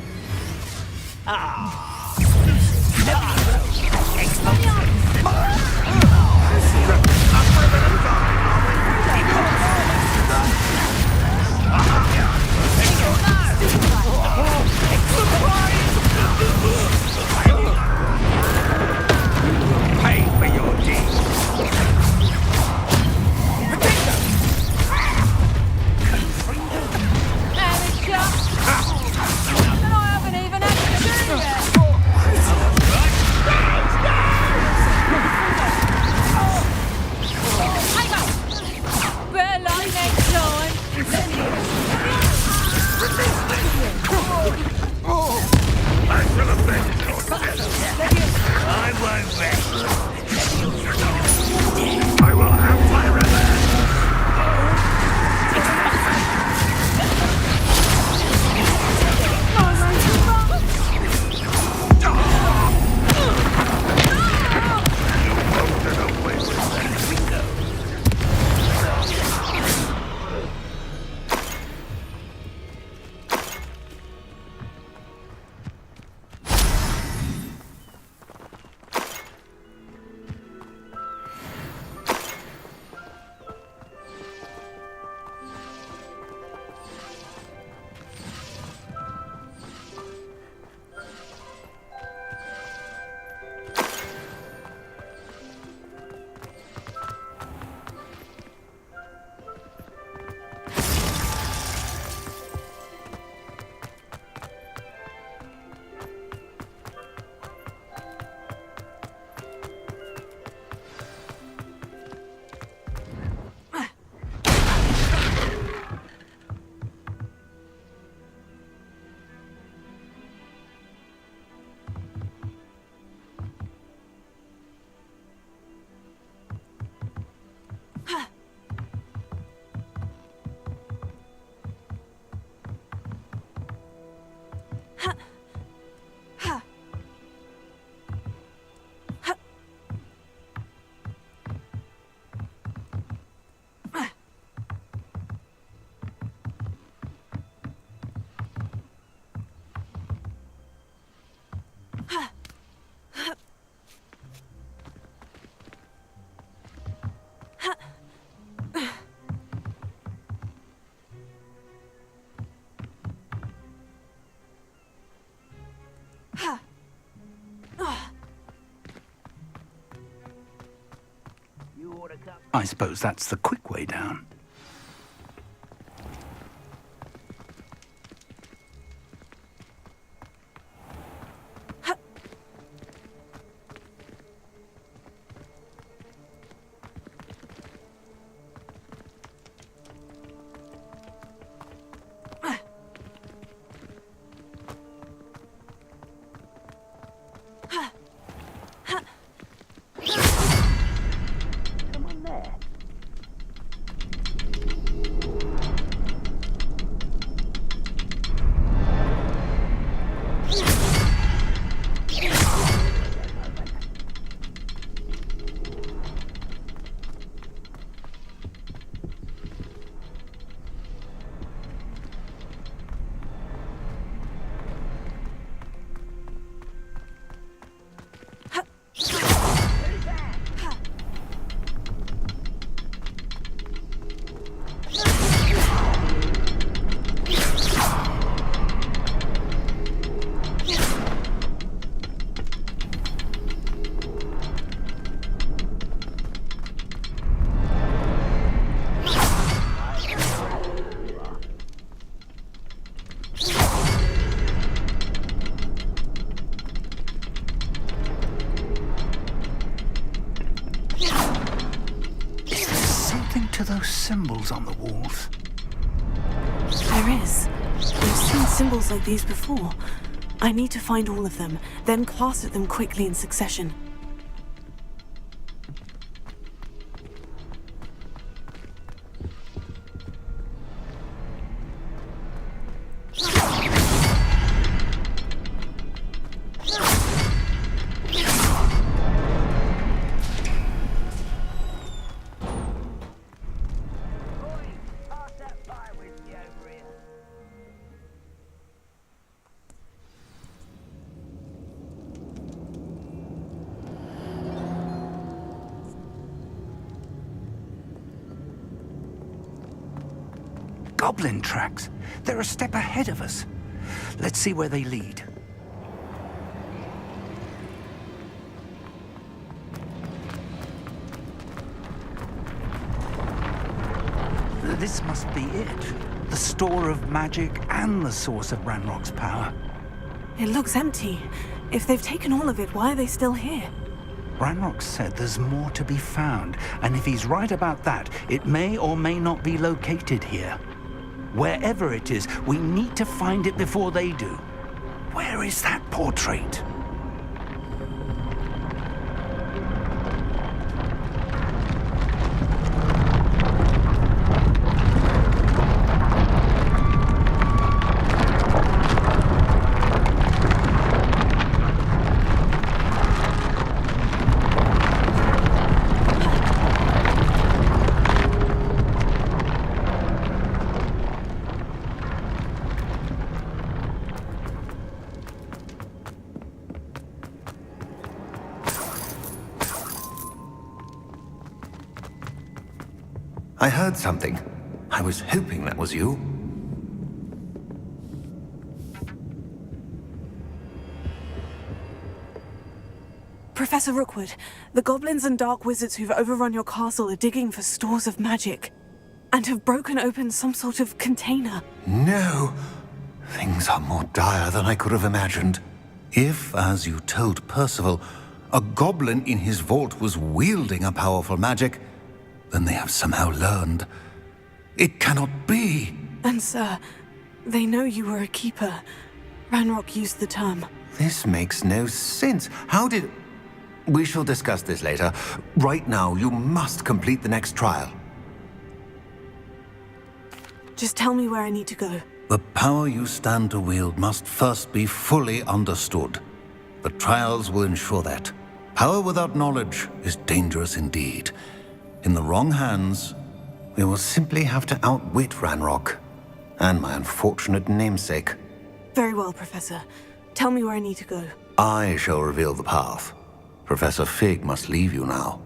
Pay for your deeds. Better luck next time. I suppose that's the quick way down. To those symbols on the walls. There is. I've seen symbols like these before. I need to find all of them, then cast at them quickly in succession. Goblin tracks. They're a step ahead of us. Let's see where they lead. This must be it. The store of magic and the source of Ranrock's power. It looks empty. If they've taken all of it, why are they still here? Ranrock said there's more to be found, and if he's right about that, it may or may not be located here. Wherever it is, we need to find it before they do. Where is that portrait? I heard something. I was hoping that was you. Professor Rookwood, the goblins and dark wizards who've overrun your castle are digging for stores of magic and have broken open some sort of container. No. Things are more dire than I could have imagined. If, as you told Percival, a goblin in his vault was wielding a powerful magic, then they have somehow learned. It cannot be. And sir, they know you were a keeper. Ranrock used the term. This makes no sense. How did... We shall discuss this later. Right now, you must complete the next trial. Just tell me where I need to go. The power you stand to wield must first be fully understood. The trials will ensure that. Power without knowledge is dangerous indeed. In the wrong hands, we will simply have to outwit Ranrock and my unfortunate namesake. Very well, Professor. Tell me where I need to go. I shall reveal the path. Professor Fig must leave you now.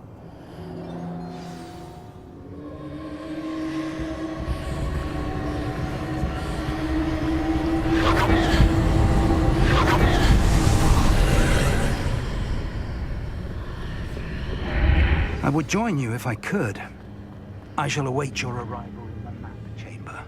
I would join you if I could, I shall await your arrival in the map chamber.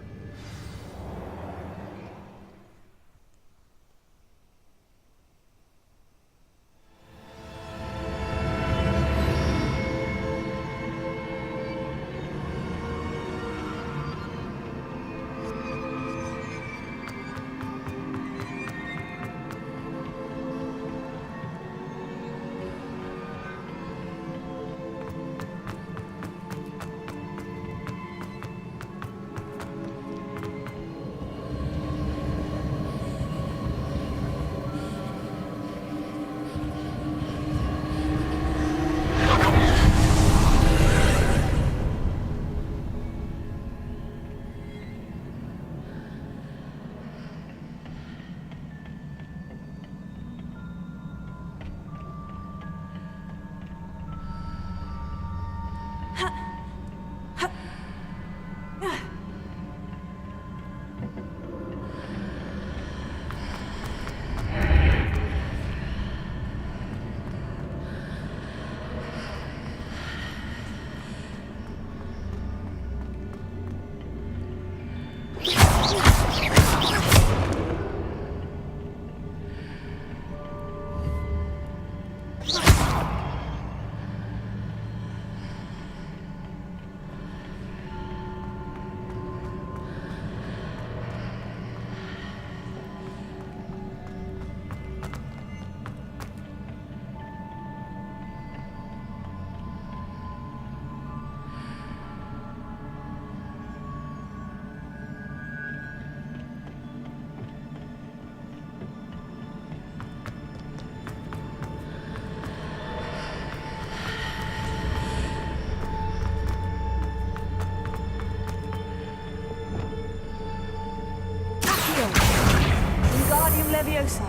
Wingardium Leviosa.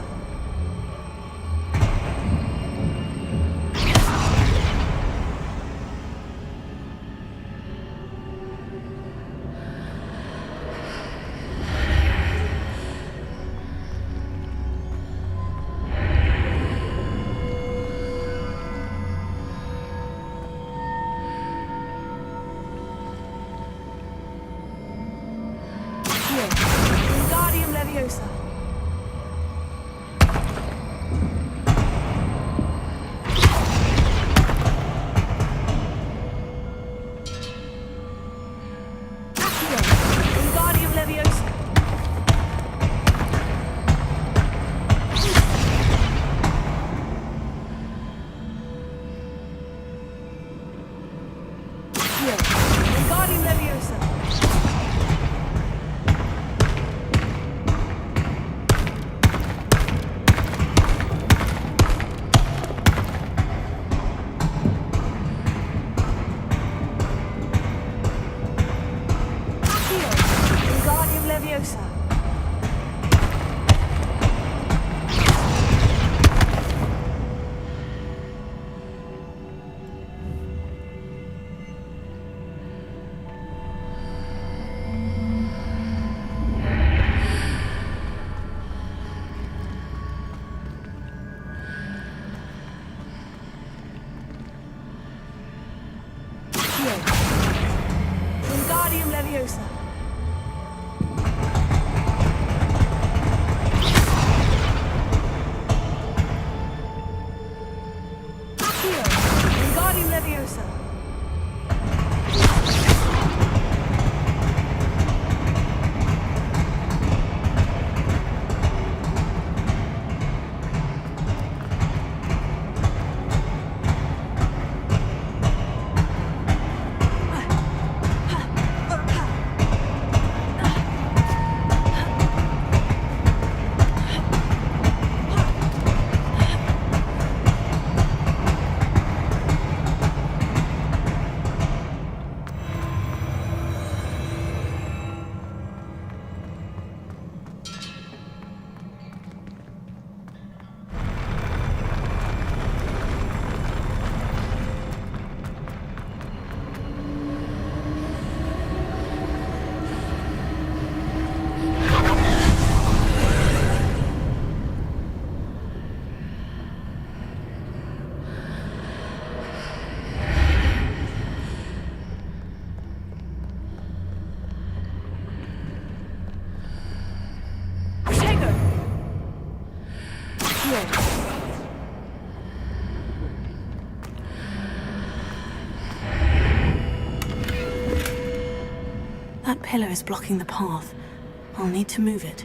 Wingardium Leviosa. That pillar is blocking the path. I'll need to move it.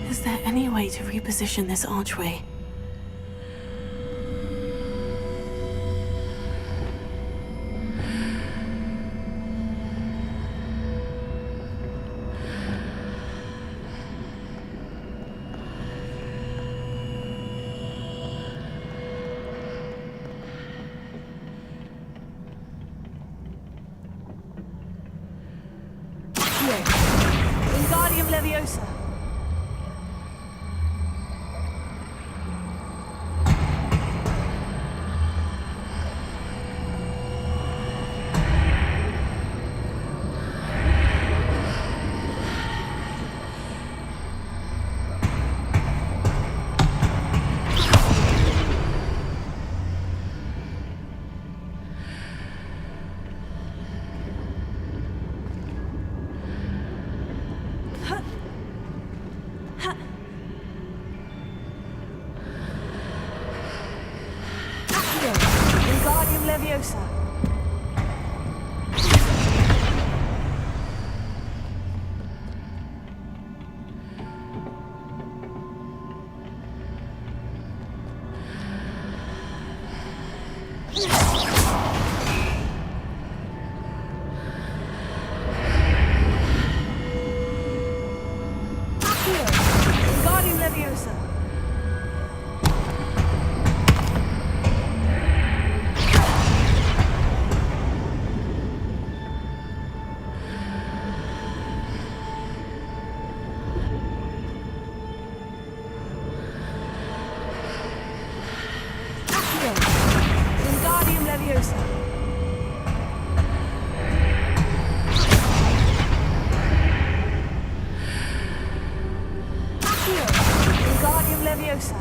Is there any way to reposition this archway? Wingardium Leviosa. Wingardium Leviosa. Wingardium Leviosa. Wingardium Leviosa. Wingardium Leviosa.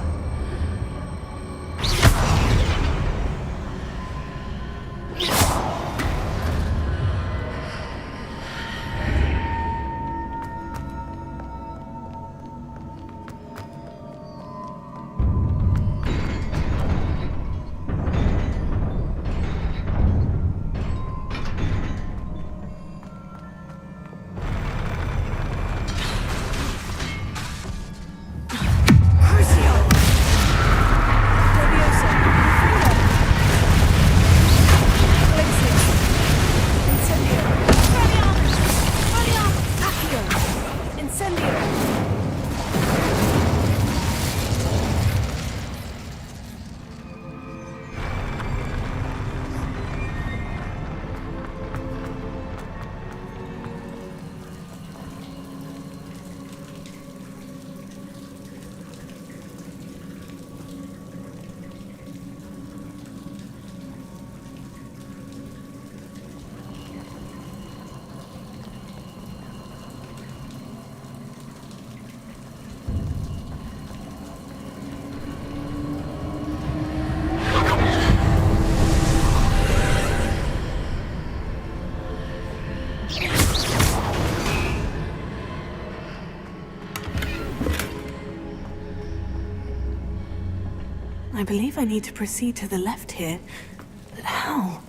I believe I need to proceed to the left here. But how?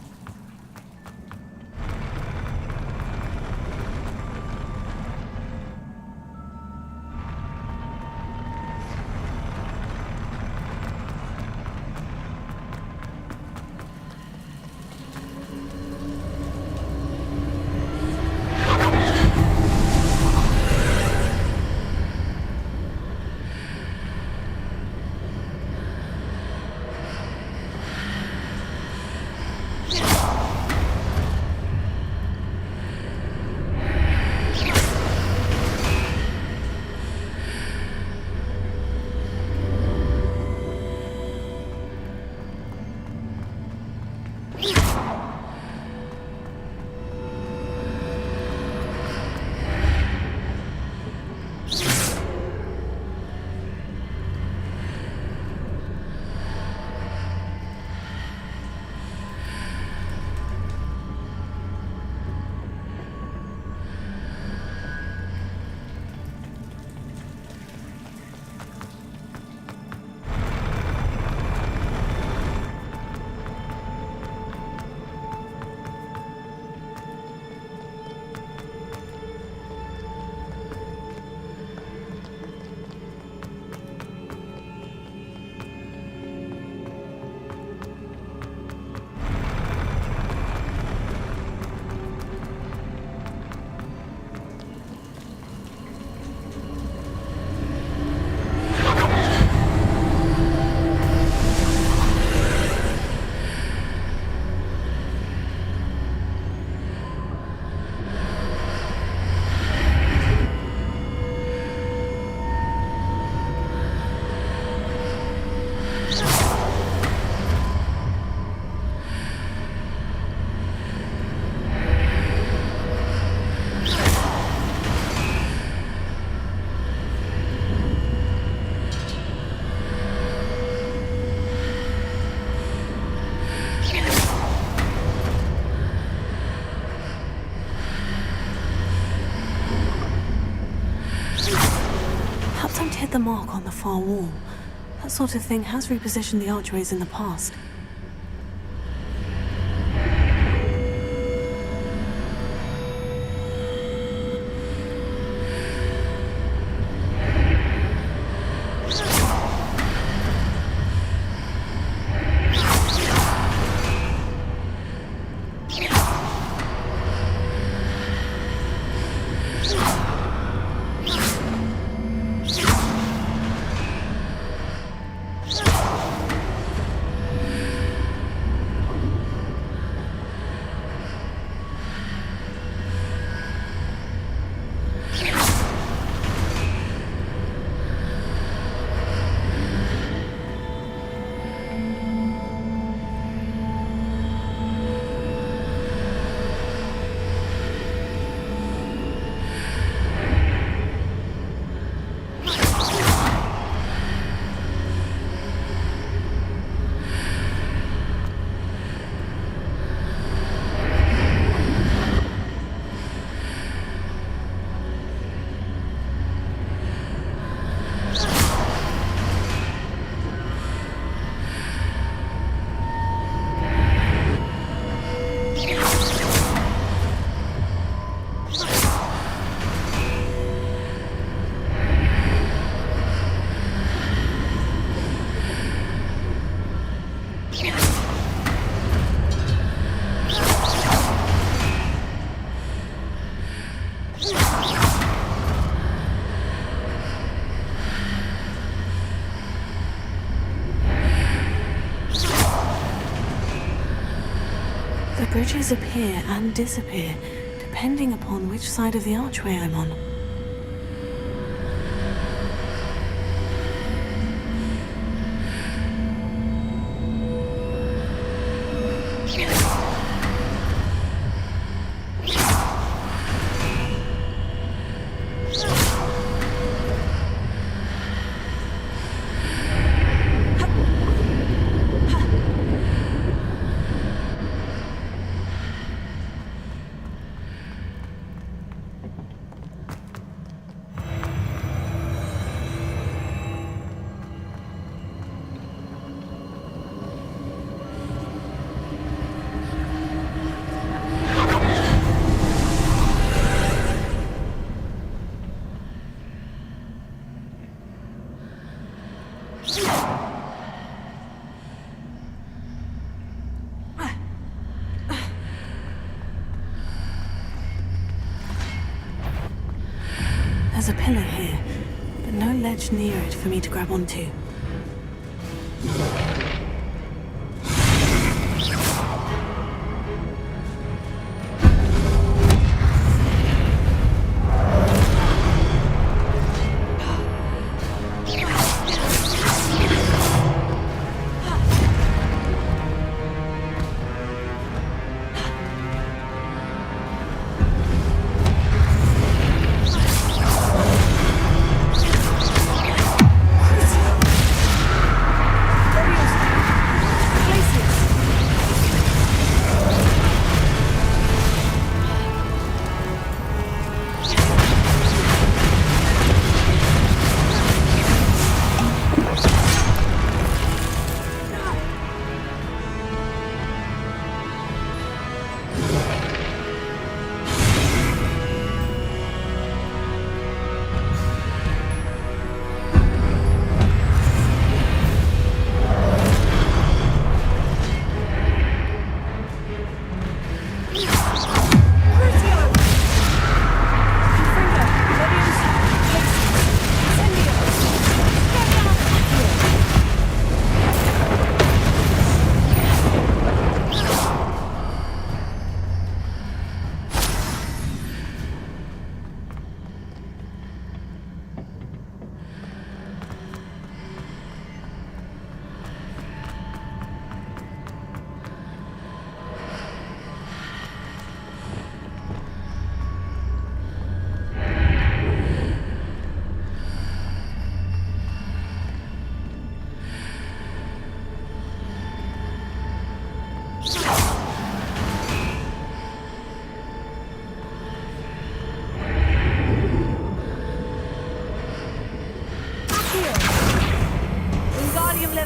mark on the far wall. That sort of thing has repositioned the archways in the past. The bridges appear and disappear, depending upon which side of the archway I'm on. There's a pillar here, but no ledge near it for me to grab onto.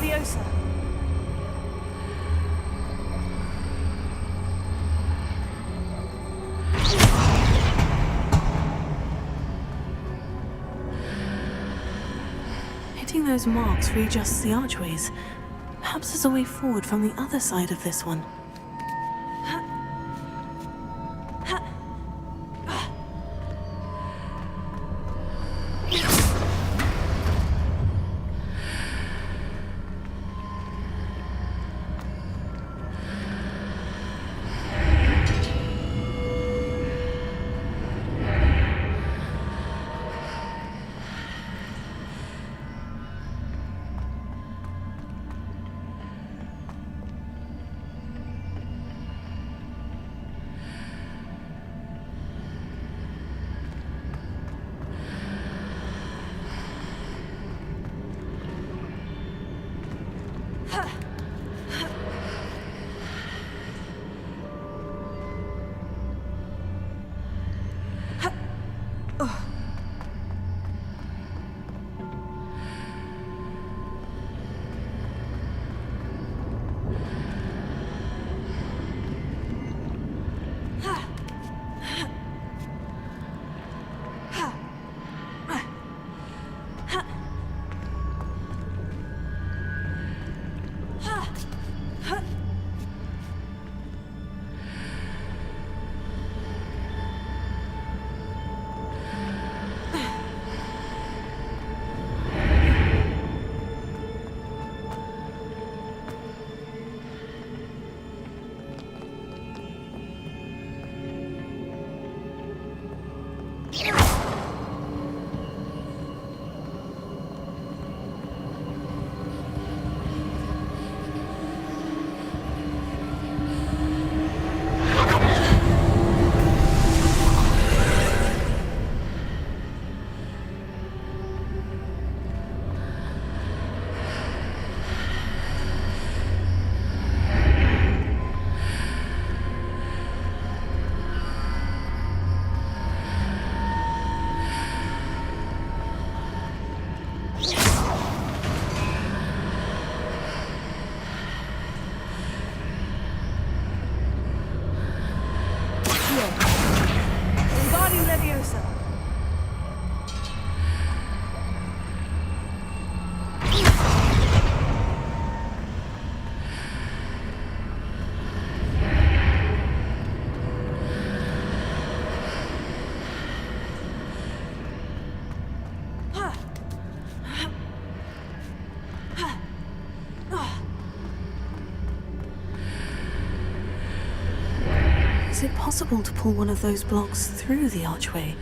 Leviosa. Hitting those marks readjusts the archways. Perhaps there's a way forward from the other side of this one. Wingardium Leviosa. Is it possible to pull one of those blocks through the archway?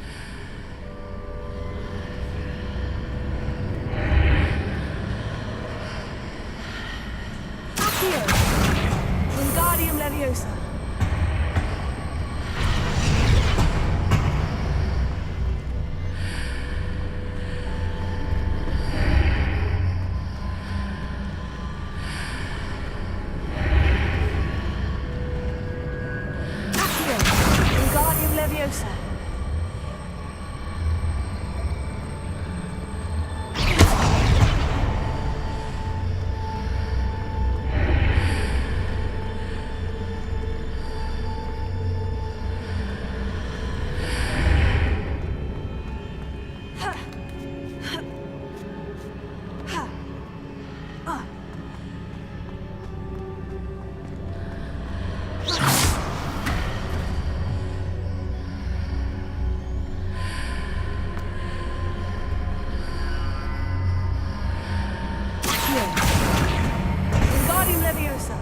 Accio. Wingardium Leviosa. Wingardium Leviosa. Wingardium Leviosa.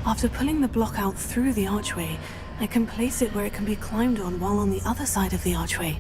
After pulling the block out through the archway, I can place it where it can be climbed on while on the other side of the archway.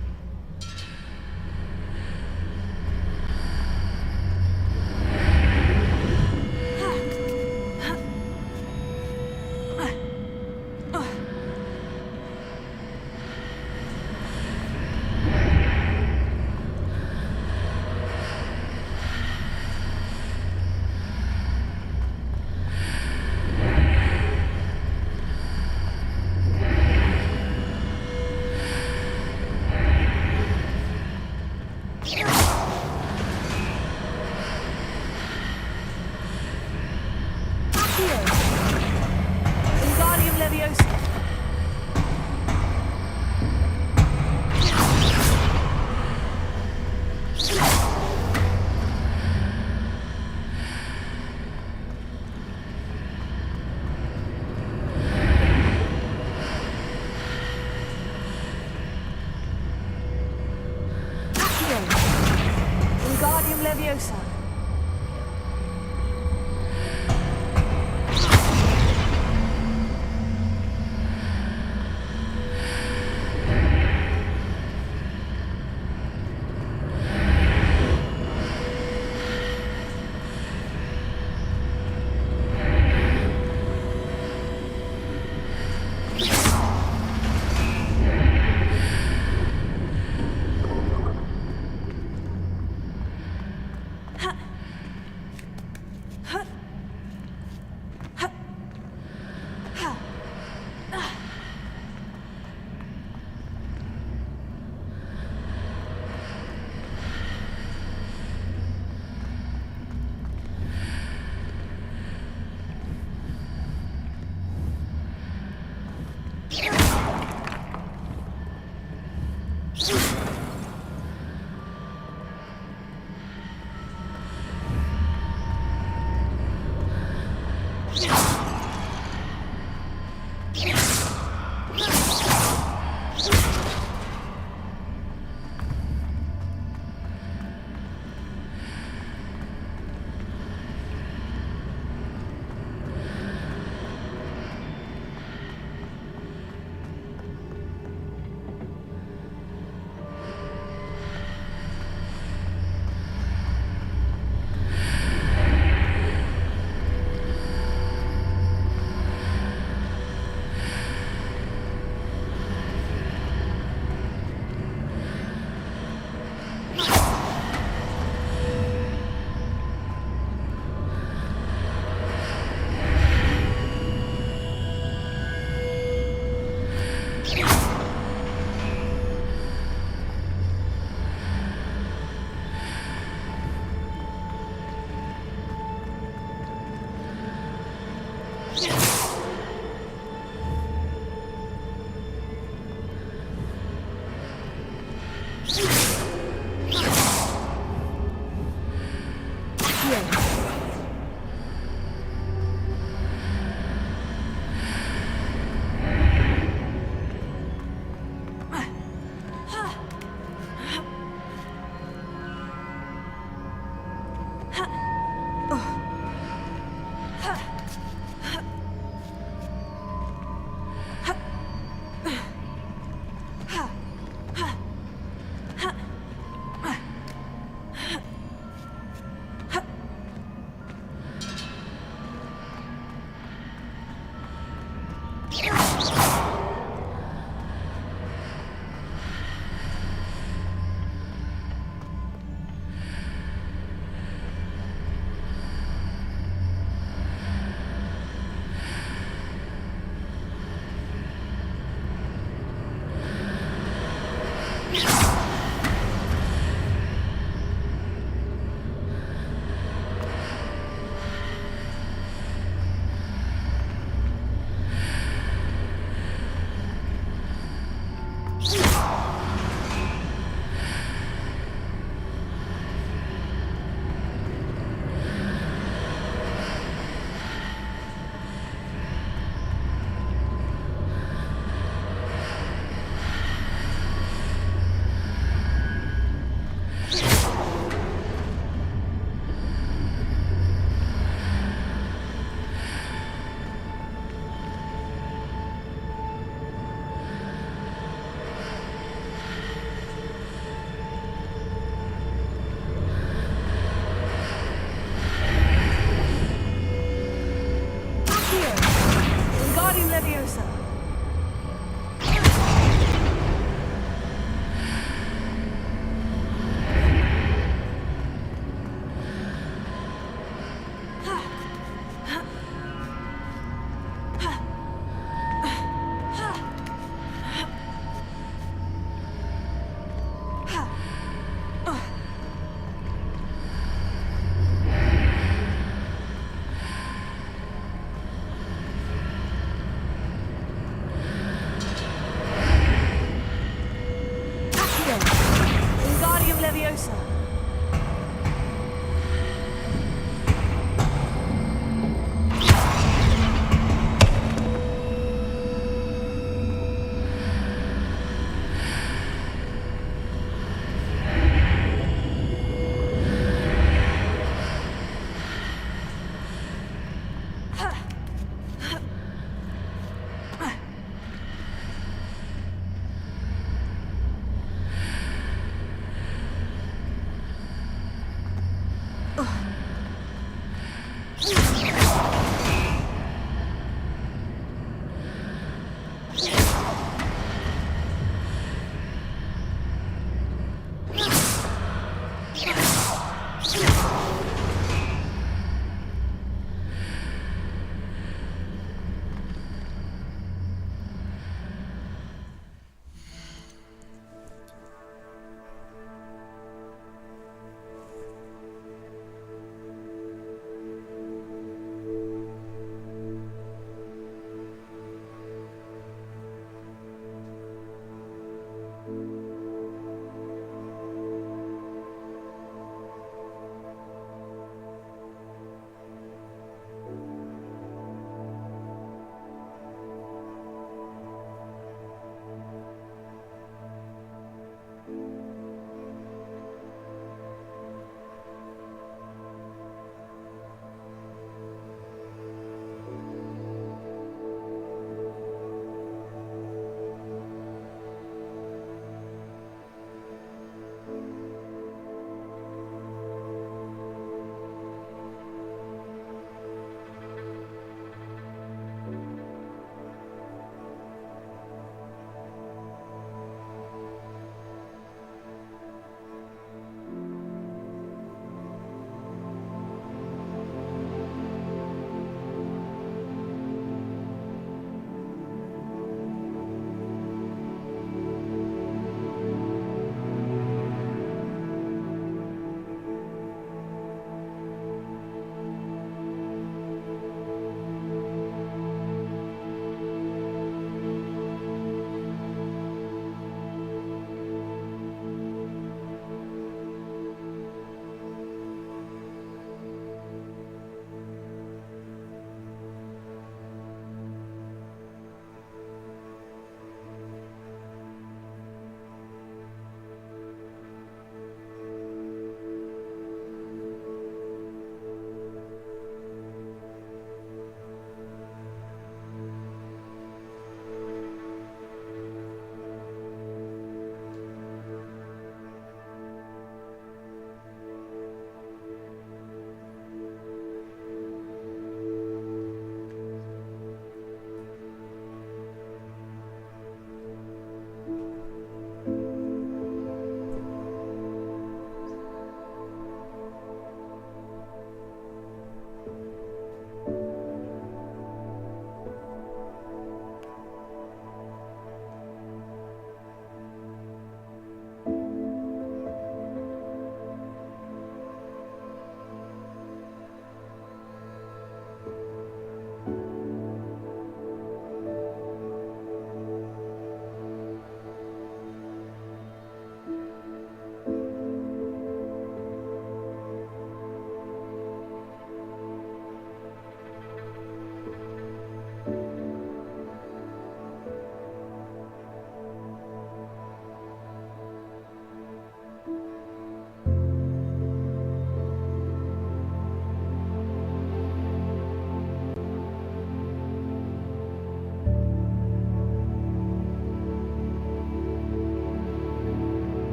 Wingardium Leviosa.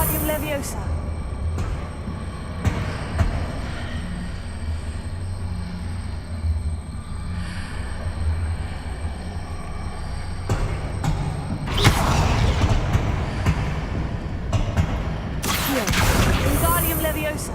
Wingardium Leviosa. Wingardium Leviosa.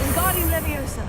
Wingardium Leviosa.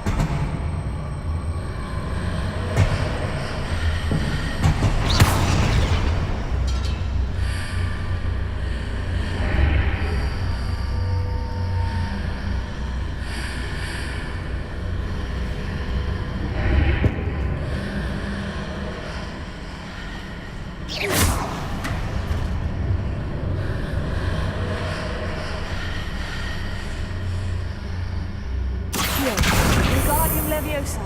Wingardium Leviosa.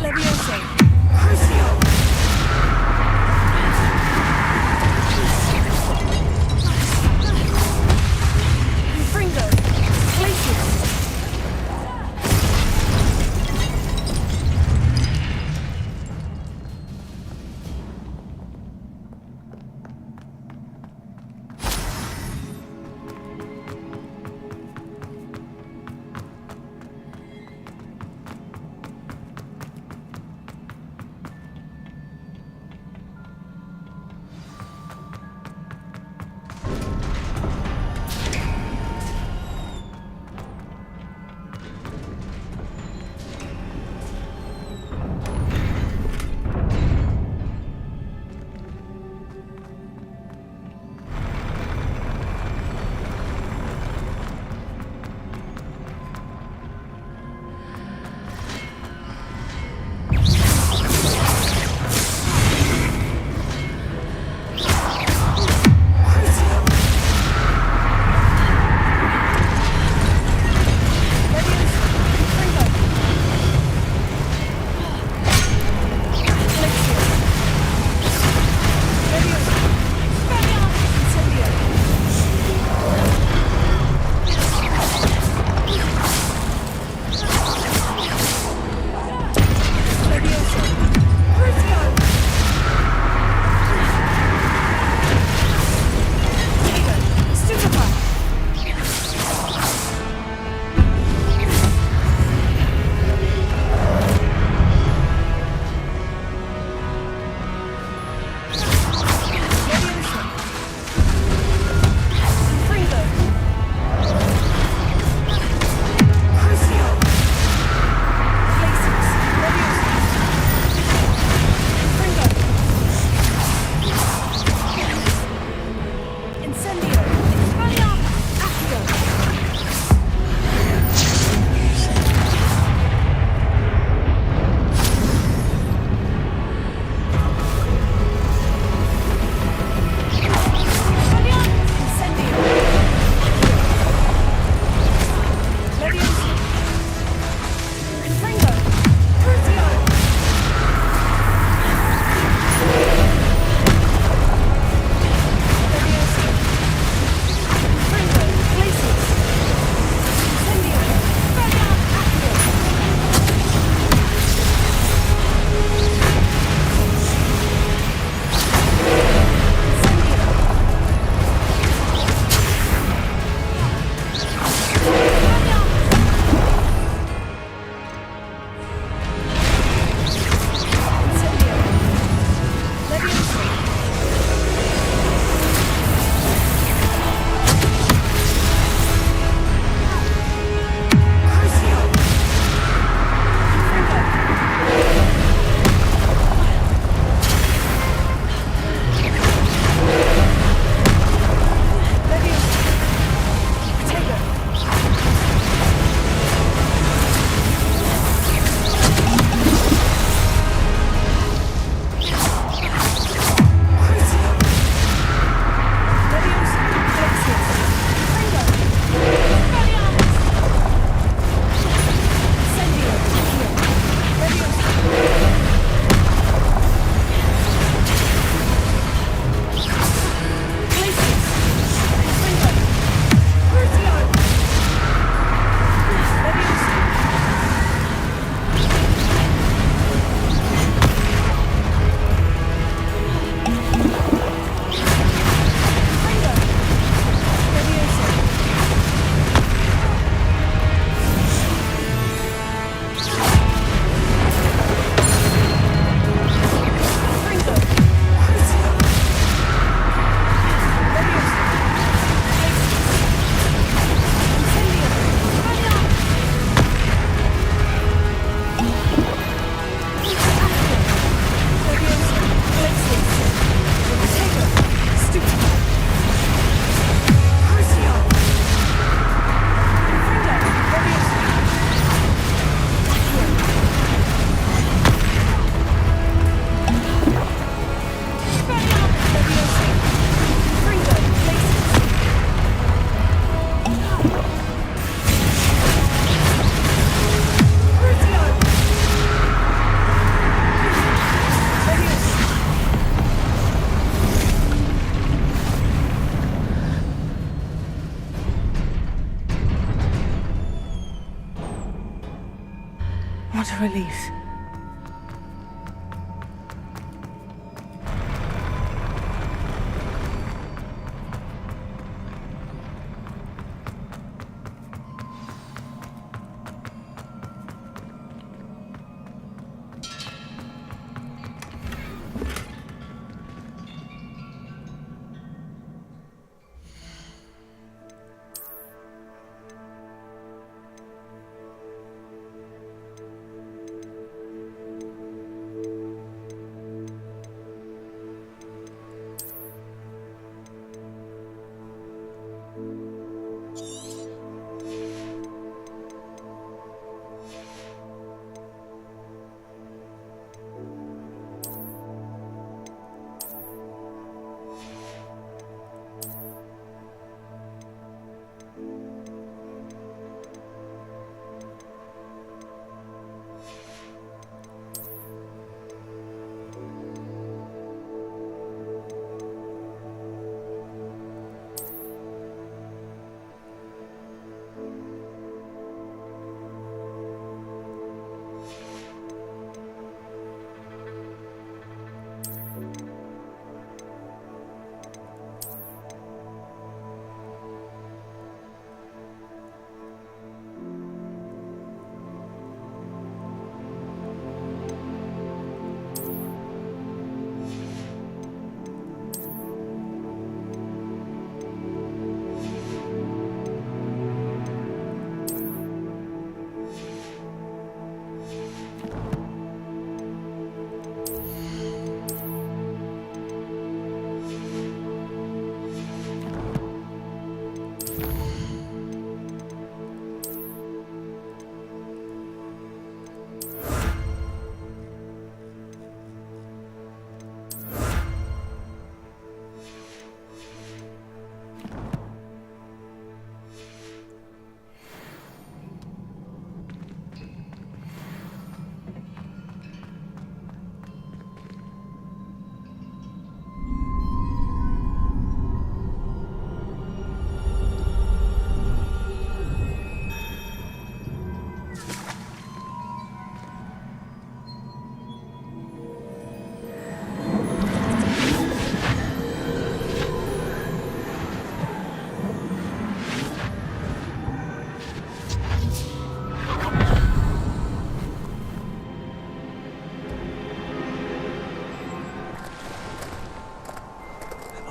Leviosa. Crucio. What a relief.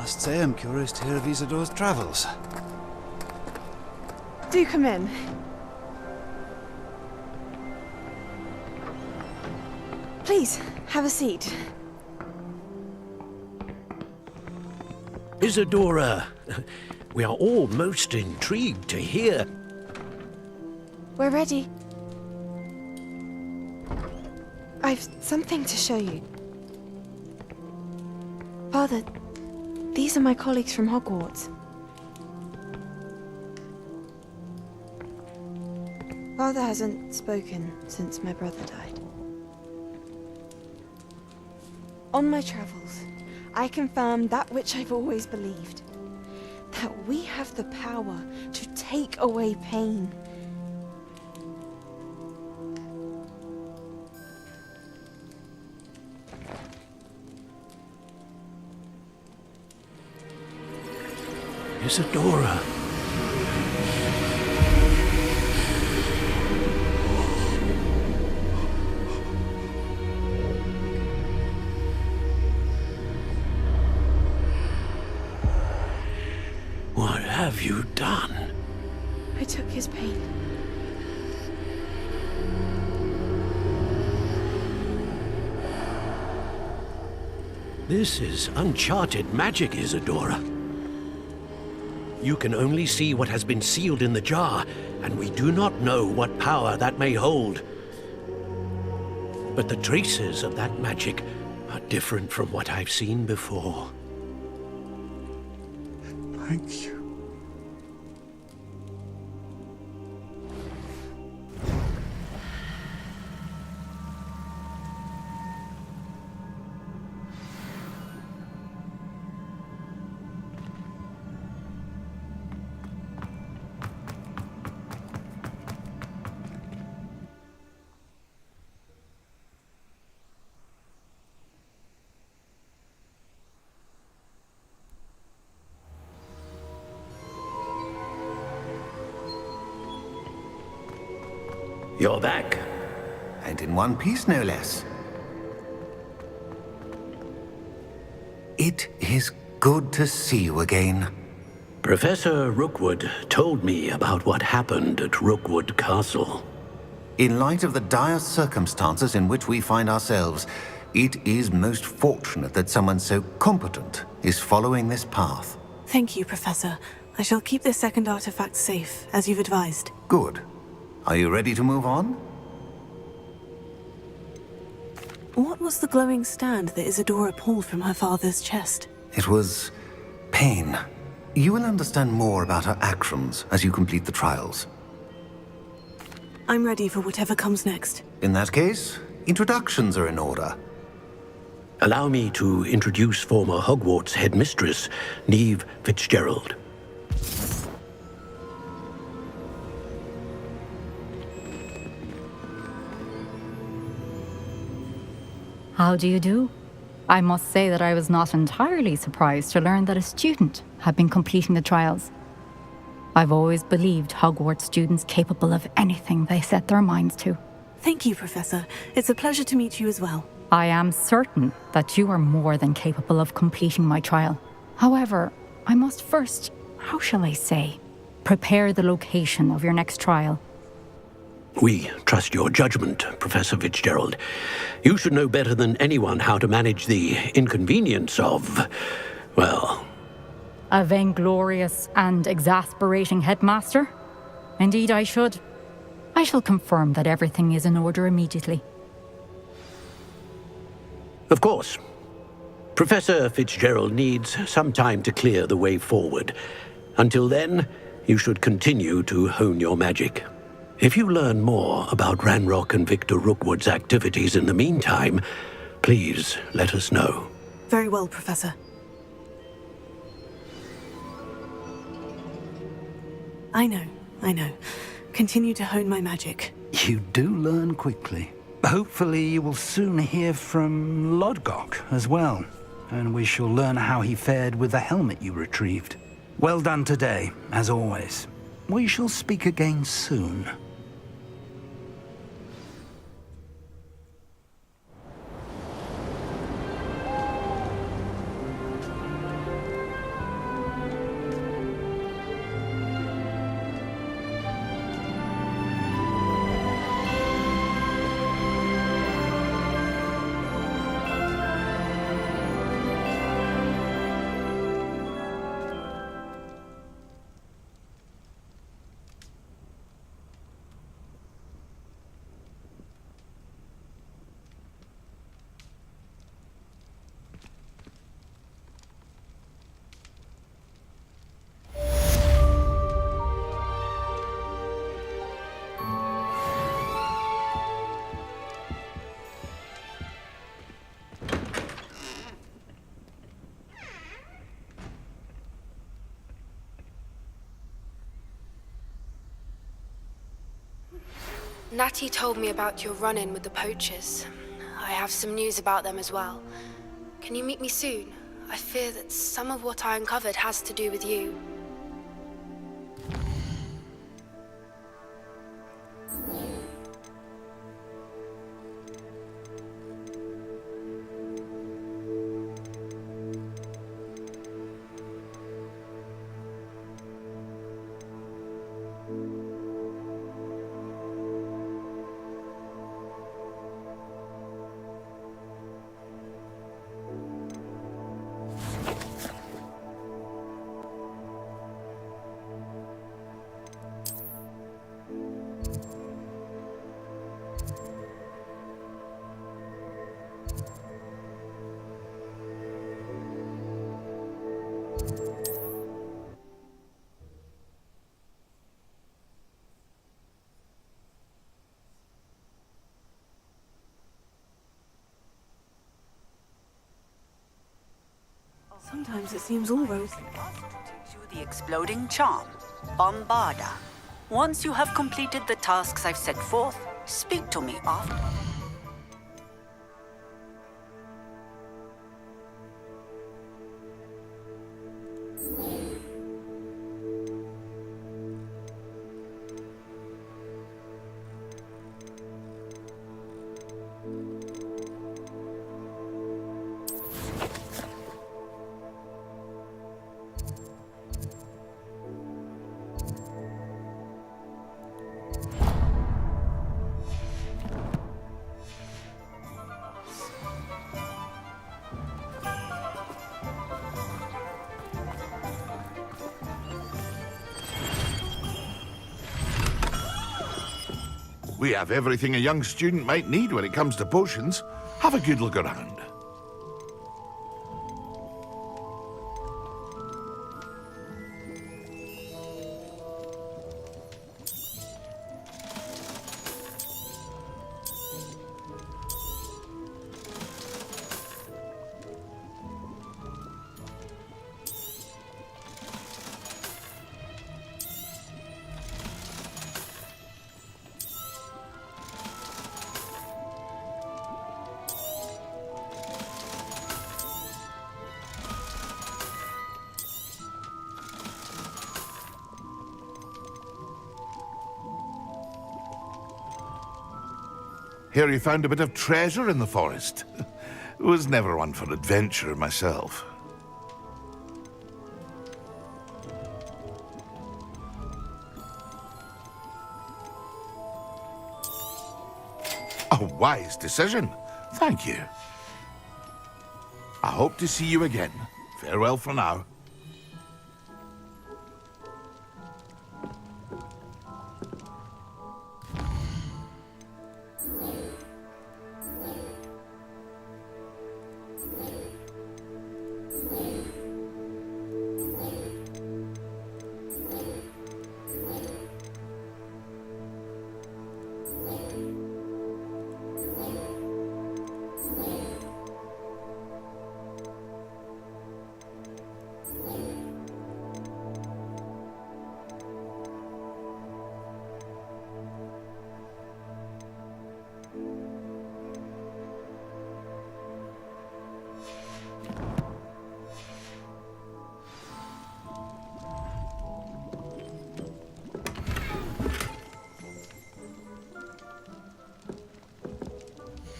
I must say I'm curious to hear of Isadore's travels. Do come in. Please, have a seat. Isadora, we are all most intrigued to hear. We're ready. I've something to show you. Father, these are my colleagues from Hogwarts. Father hasn't spoken since my brother died. On my travels, I confirmed that which I've always believed. That we have the power to take away pain. Isadora. What have you done? I took his pain. This is uncharted magic, Isadora. You can only see what has been sealed in the jar, and we do not know what power that may hold. But the traces of that magic are different from what I've seen before. Thank you. You're back. And in one piece, no less. It is good to see you again. Professor Rookwood told me about what happened at Rookwood Castle. In light of the dire circumstances in which we find ourselves, it is most fortunate that someone so competent is following this path. Thank you, Professor. I shall keep this second artifact safe, as you've advised. Good. Are you ready to move on? What was the glowing stand that Isadora pulled from her father's chest? It was pain. You will understand more about her actions as you complete the trials. I'm ready for whatever comes next. In that case, introductions are in order. Allow me to introduce former Hogwarts headmistress, Neve Fitzgerald. How do you do? I must say that I was not entirely surprised to learn that a student had been completing the trials. I've always believed Hogwarts students capable of anything they set their minds to. Thank you, Professor. It's a pleasure to meet you as well. I am certain that you are more than capable of completing my trial. However, I must first, how shall I say, prepare the location of your next trial. We trust your judgment, Professor Fitzgerald. You should know better than anyone how to manage the inconvenience of, well... A vainglorious and exasperating headmaster? Indeed I should. I shall confirm that everything is in order immediately. Of course. Professor Fitzgerald needs some time to clear the way forward. Until then, you should continue to hone your magic. If you learn more about Ranrock and Victor Rookwood's activities in the meantime, please let us know. Very well, Professor. I know. Continue to hone my magic. You do learn quickly. Hopefully you will soon hear from Lodgok as well, and we shall learn how he fared with the helmet you retrieved. Well done today, as always. We shall speak again soon. Natty told me about your run-in with the poachers. I have some news about them as well. Can you meet me soon? I fear that some of what I uncovered has to do with you. Sometimes it seems all rose. The exploding charm, Bombarda. Once you have completed the tasks I've set forth, speak to me after. We have everything a young student might need when it comes to potions. Have a good look around. Hear you found a bit of treasure in the forest. Was never one for adventure myself. A wise decision. Thank you. I hope to see you again. Farewell for now.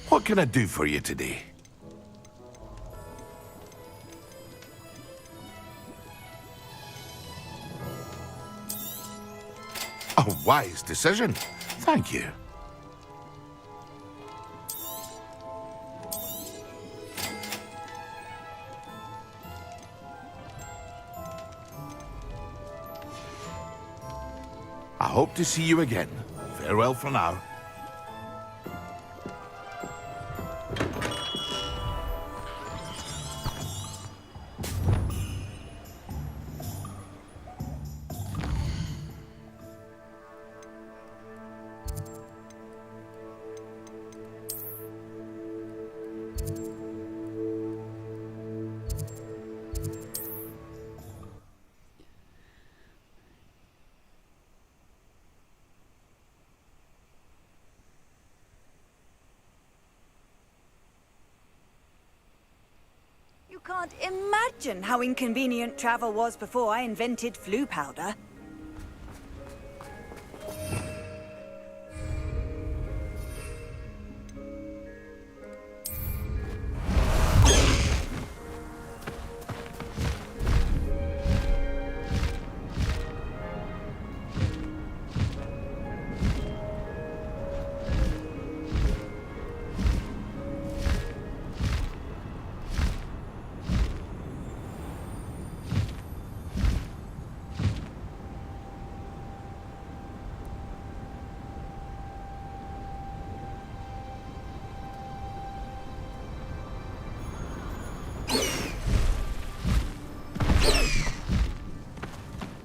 What can I do for you today? A wise decision. Thank you. I hope to see you again. Farewell for now. You can't imagine how inconvenient travel was before I invented flu powder.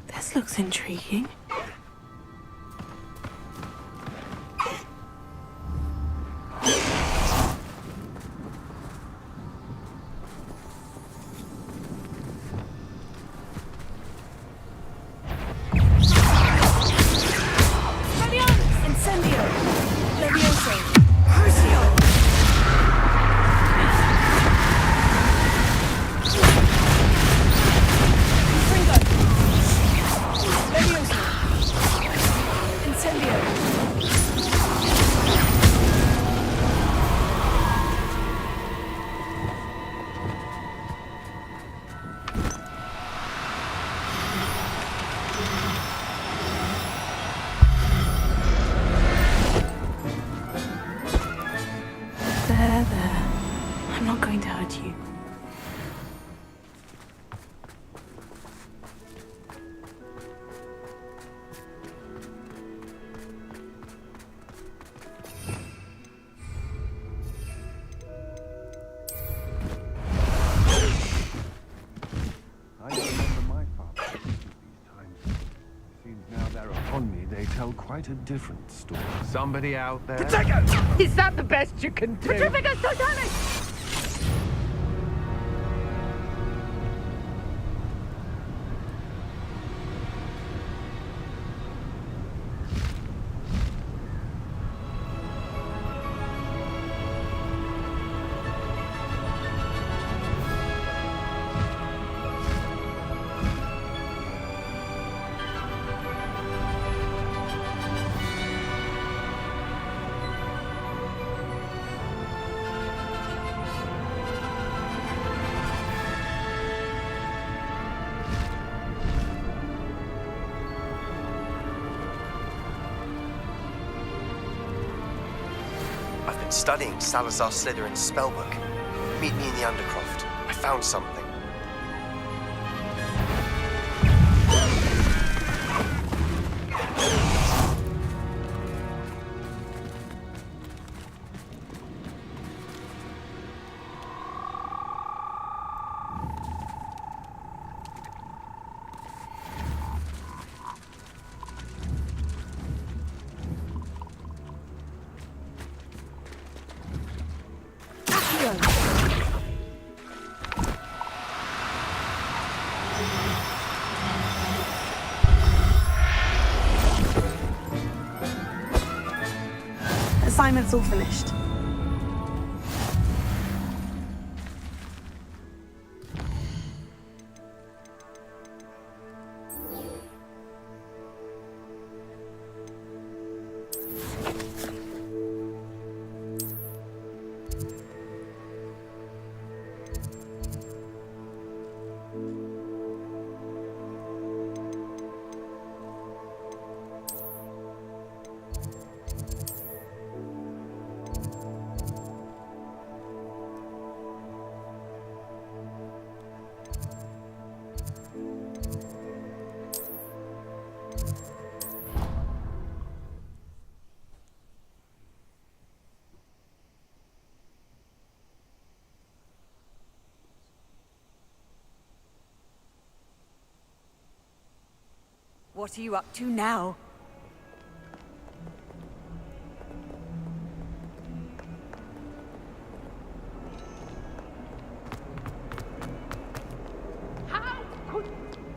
This looks intriguing. Levioso! tell quite a different story. Somebody out there? Is that the best you can do? Petrificus Totalis! I've been studying Salazar Slytherin's spellbook. Meet me in the Undercroft. I found something. Assignment's all finished. What are you up to now? How could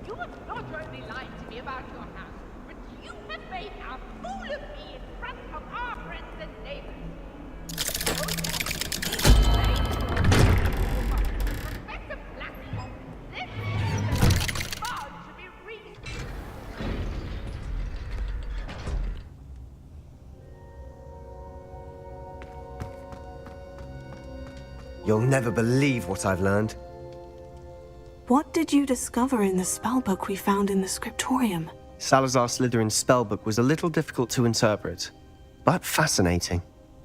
you have not only lied to me about your house, but you have made a fool of me in front of our friends and neighbors. Professor Blackie, this is far to be reasoned. You'll never believe what I've learned. What did you discover in the spellbook we found in the scriptorium? Salazar Slytherin's spellbook was a little difficult to interpret, but fascinating.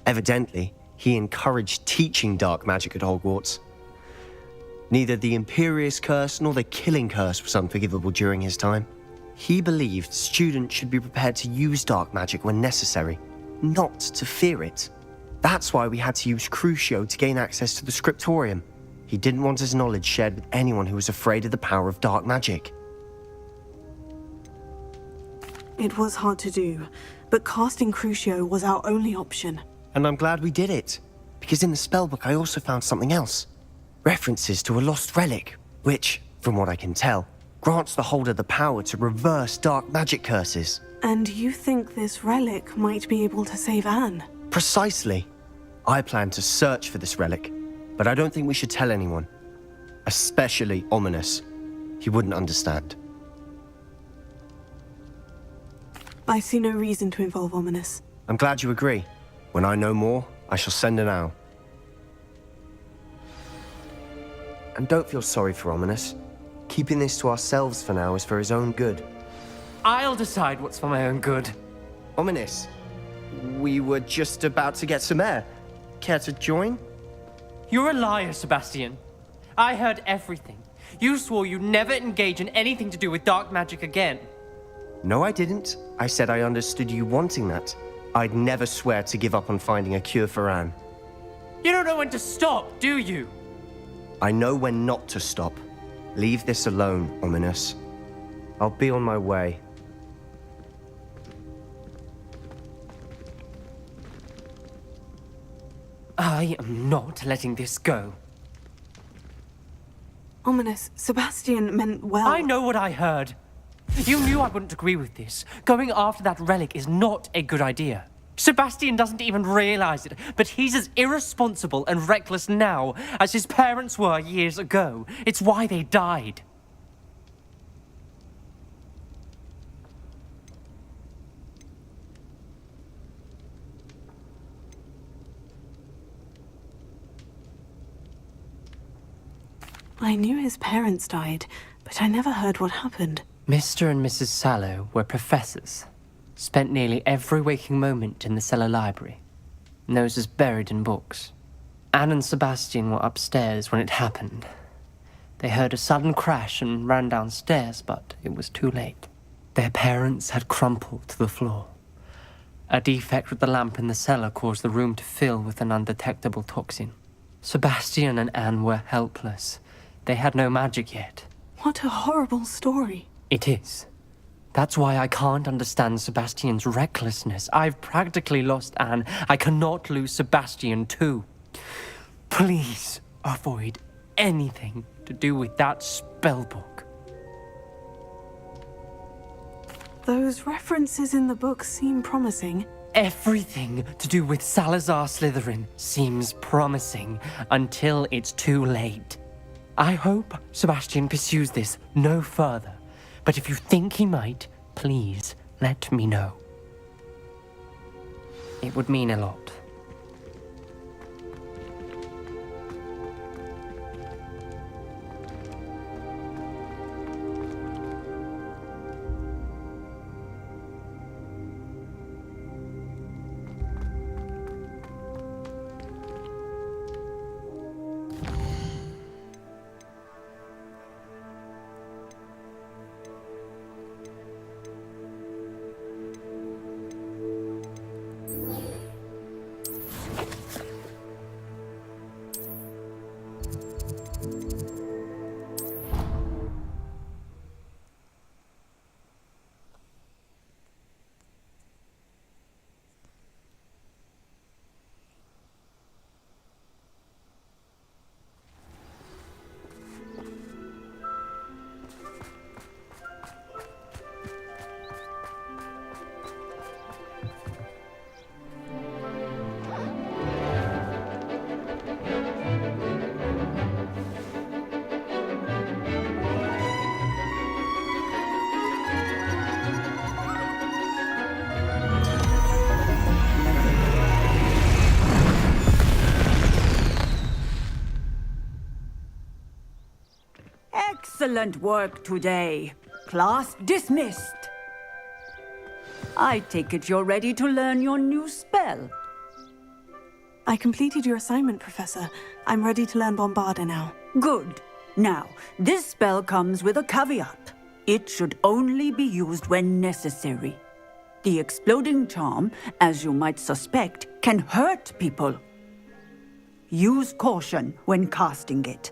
Evidently, he encouraged teaching dark magic at Hogwarts. Neither the Imperious Curse nor the Killing Curse was unforgivable during his time. He believed students should be prepared to use dark magic when necessary, not to fear it. That's why we had to use Crucio to gain access to the scriptorium. He didn't want his knowledge shared with anyone who was afraid of the power of dark magic. It was hard to do, but casting Crucio was our only option. And I'm glad we did it, because in the spellbook I also found something else. References to a lost relic, which, from what I can tell, grants the holder the power to reverse dark magic curses. And you think this relic might be able to save Anne? Precisely. I plan to search for this relic, but I don't think we should tell anyone. Especially Ominous. He wouldn't understand. I see no reason to involve Ominous. I'm glad you agree. When I know more, I shall send an owl. And don't feel sorry for Ominous. Keeping this to ourselves for now is for his own good. I'll decide what's for my own good. Ominous, we were just about to get some air. Care to join? You're a liar, Sebastian. I heard everything. You swore you'd never engage in anything to do with dark magic again. No, I didn't. I said I understood you wanting that. I'd never swear to give up on finding a cure for Anne. You don't know when to stop, do you? I know when not to stop. Leave this alone, Ominous. I'll be on my way. I am not letting this go. Ominous, Sebastian meant well. I know what I heard. You knew I wouldn't agree with this. Going after that relic is not a good idea. Sebastian doesn't even realize it, but he's as irresponsible and reckless now as his parents were years ago. It's why they died. I knew his parents died, but I never heard what happened. Mr. and Mrs. Sallow were professors. Spent nearly every waking moment in the cellar library. Noses buried in books. Anne and Sebastian were upstairs when it happened. They heard a sudden crash and ran downstairs, but it was too late. Their parents had crumpled to the floor. A defect with the lamp in the cellar caused the room to fill with an undetectable toxin. Sebastian and Anne were helpless. They had no magic yet. What a horrible story. It is. That's why I can't understand Sebastian's recklessness. I've practically lost Anne. I cannot lose Sebastian too. Please avoid anything to do with that spellbook. Those references in the book seem promising. Everything to do with Salazar Slytherin seems promising until it's too late. I hope Sebastian pursues this no further. But if you think he might, please let me know. It would mean a lot. Excellent work today. Class dismissed. I take it you're ready to learn your new spell. I completed your assignment, Professor. I'm ready to learn Bombarda now. Good. Now, this spell comes with a caveat. It should only be used when necessary. The exploding charm, as you might suspect, can hurt people. Use caution when casting it.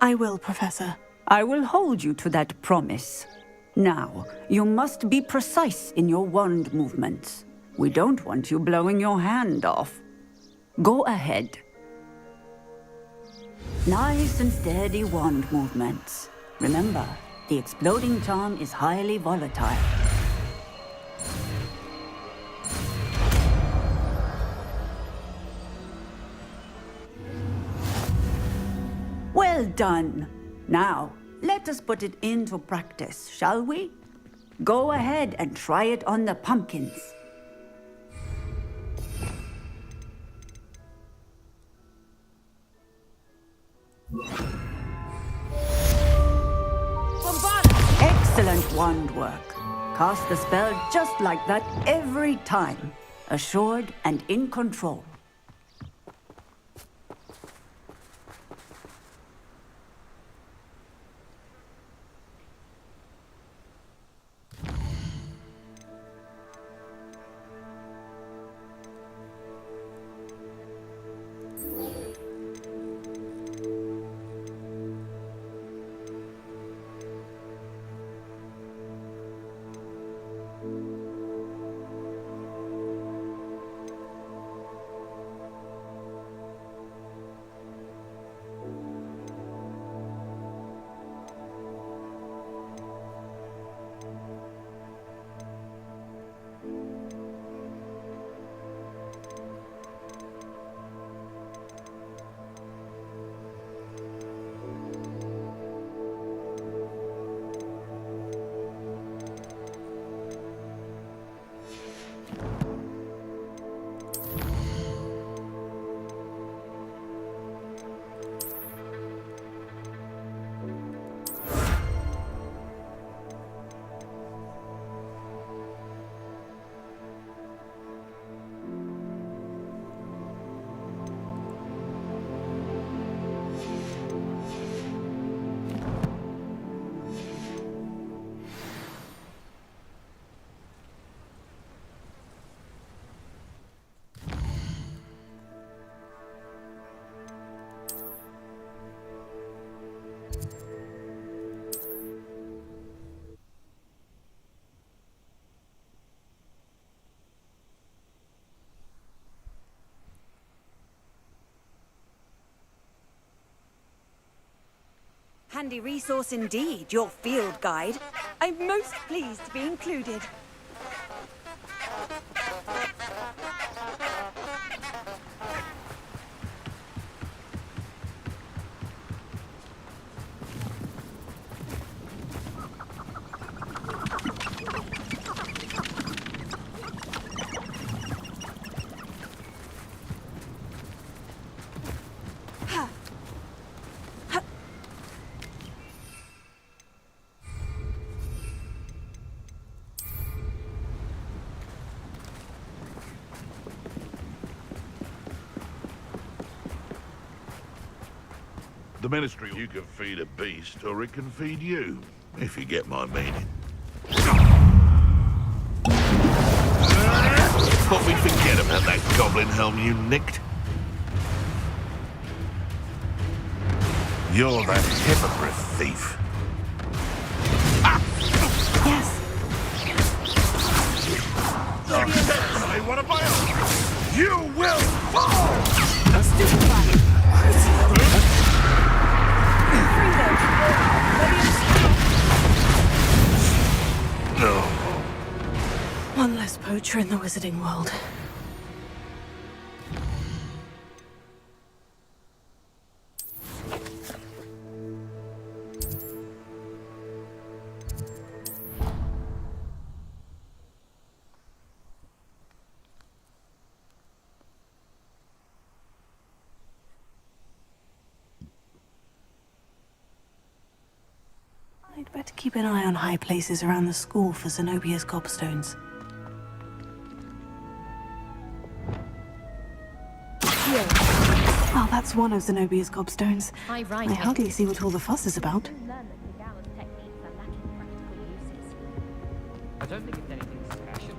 I will, Professor. I will hold you to that promise. Now, you must be precise in your wand movements. We don't want you blowing your hand off. Go ahead. Nice and steady wand movements. Remember, the exploding charm is highly volatile. Well done. Now, let us put it into practice, shall we? Go ahead and try it on the pumpkins. Excellent wand work. Cast the spell just like that every time. Assured and in control. handy resource indeed, your field guide. I'm most pleased to be included. The Ministry, you can feed a beast, or it can feed you, if you get my meaning. Thought we'd forget about that goblin helm you nicked. You're that hippogriff thief. Yes. Definitely one of my own. You will fall! A stupid fire. No. One less poacher in the wizarding world. I'd better keep an eye on high places around the school for Zenobia's gobstones. Oh, that's one of Zenobia's gobstones. I hardly see what all the fuss is about. I don't think it's anything special.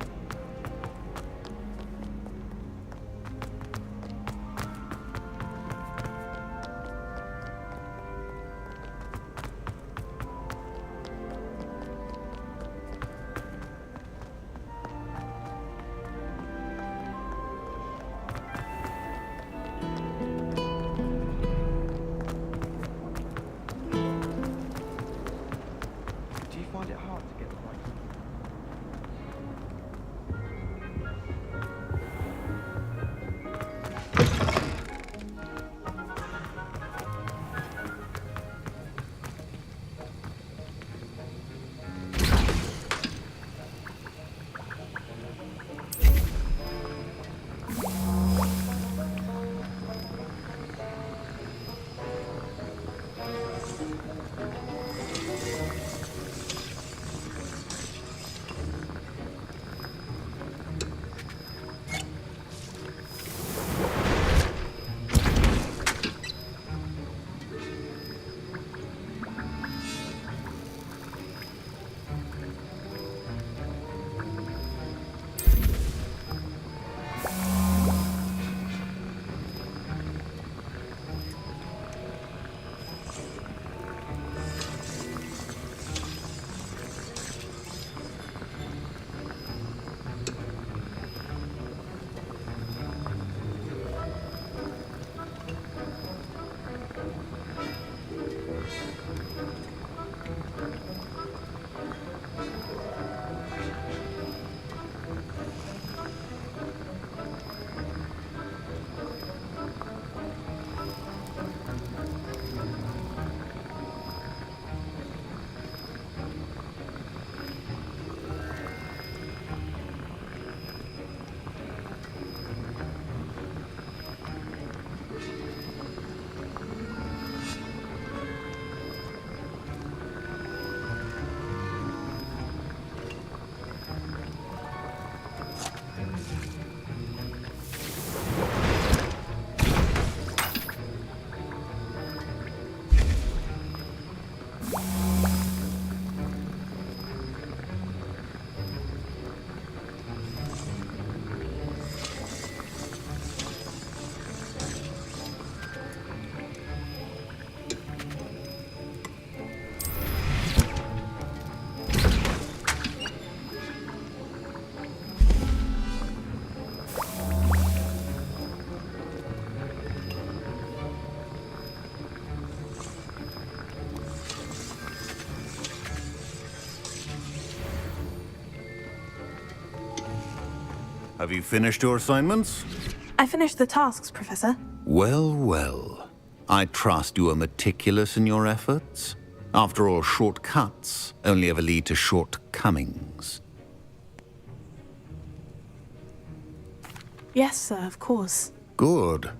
Do you find it hard to get the right? Have you finished your assignments? I finished the tasks, Professor. Well, well. I trust you are meticulous in your efforts. After all, shortcuts only ever lead to shortcomings. Yes, sir, of course. Good.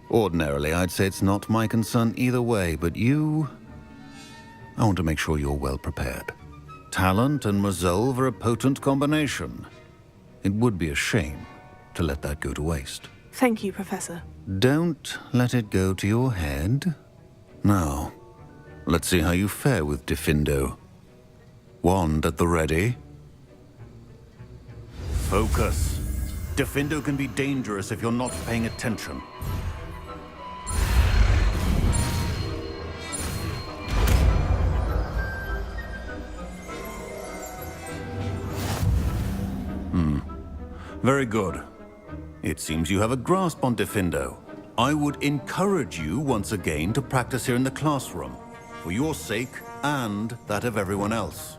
Ordinarily, I'd say it's not my concern either way, but you... I want to make sure you're well prepared. Talent and resolve are a potent combination. It would be a shame to let that go to waste. Thank you, Professor. Don't let it go to your head. Now, let's see how you fare with Diffindo. Wand at the ready. Focus. Diffindo can be dangerous if you're not paying attention. Very good. It seems you have a grasp on Diffindo. I would encourage you once again to practice here in the classroom, for your sake and that of everyone else.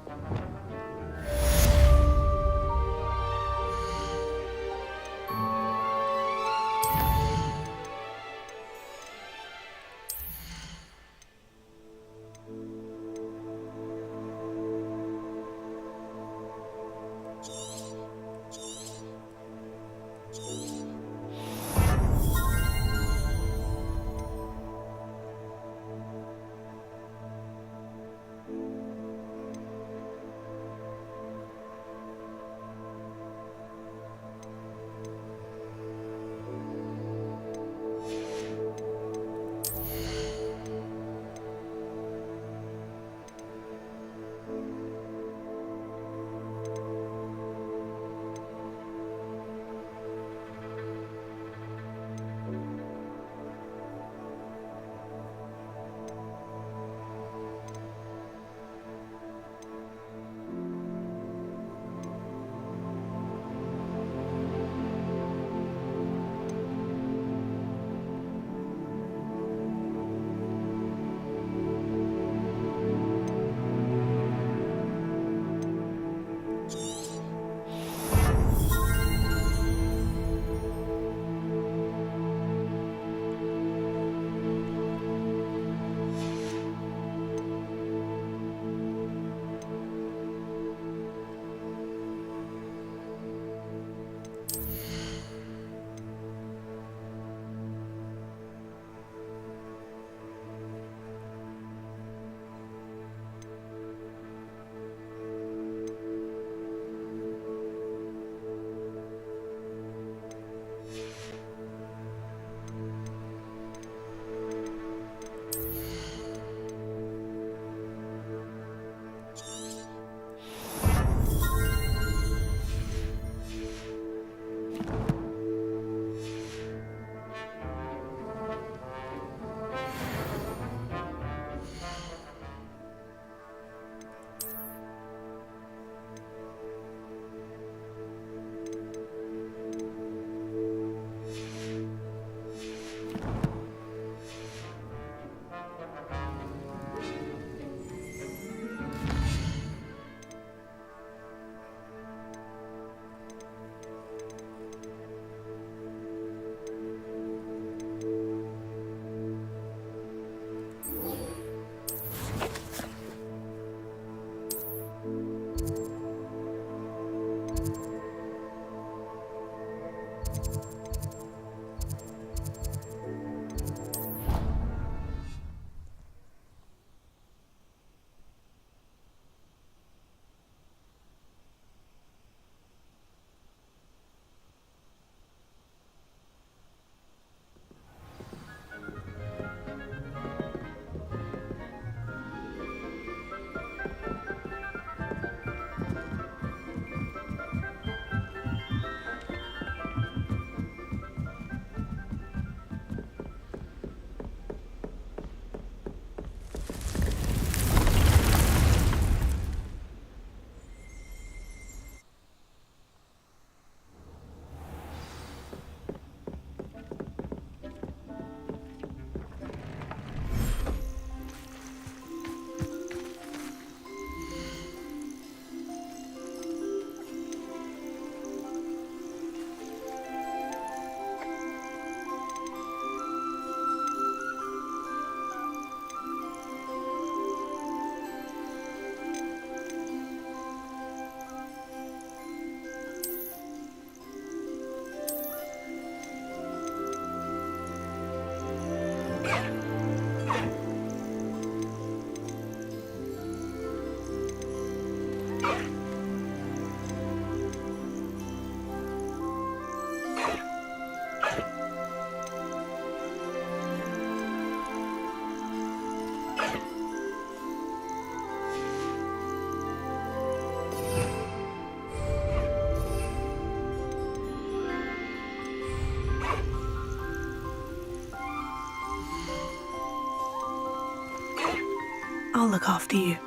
I'll look after you.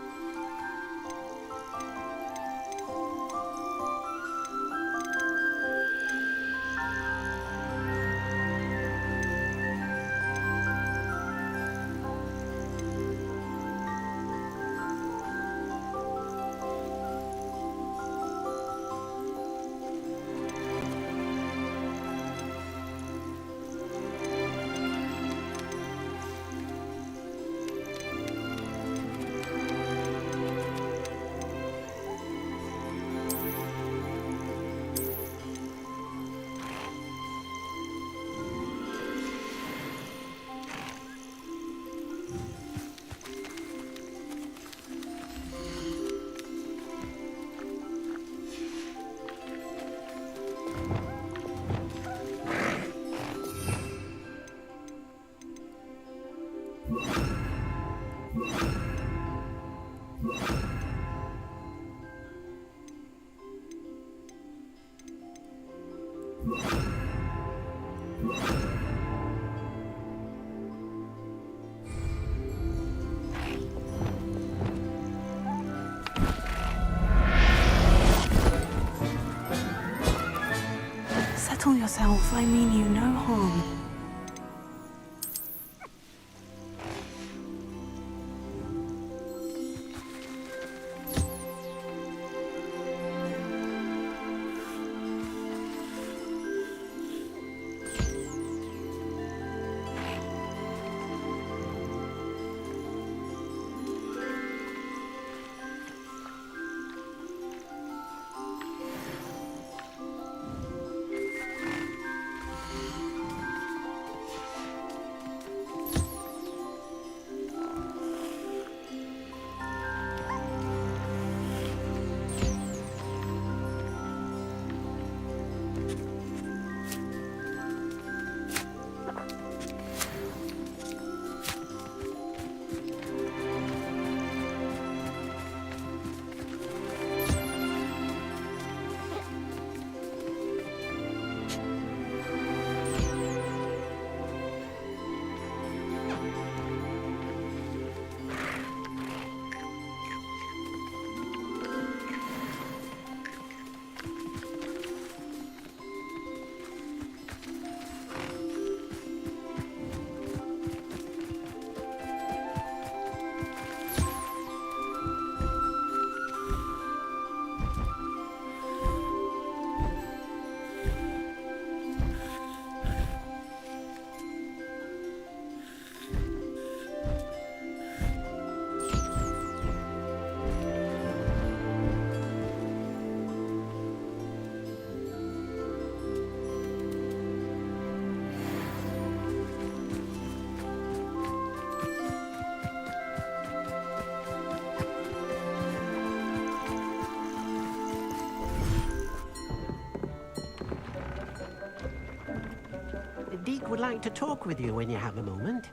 Settle yourself. I mean you no harm. Deek would like to talk with you when you have a moment.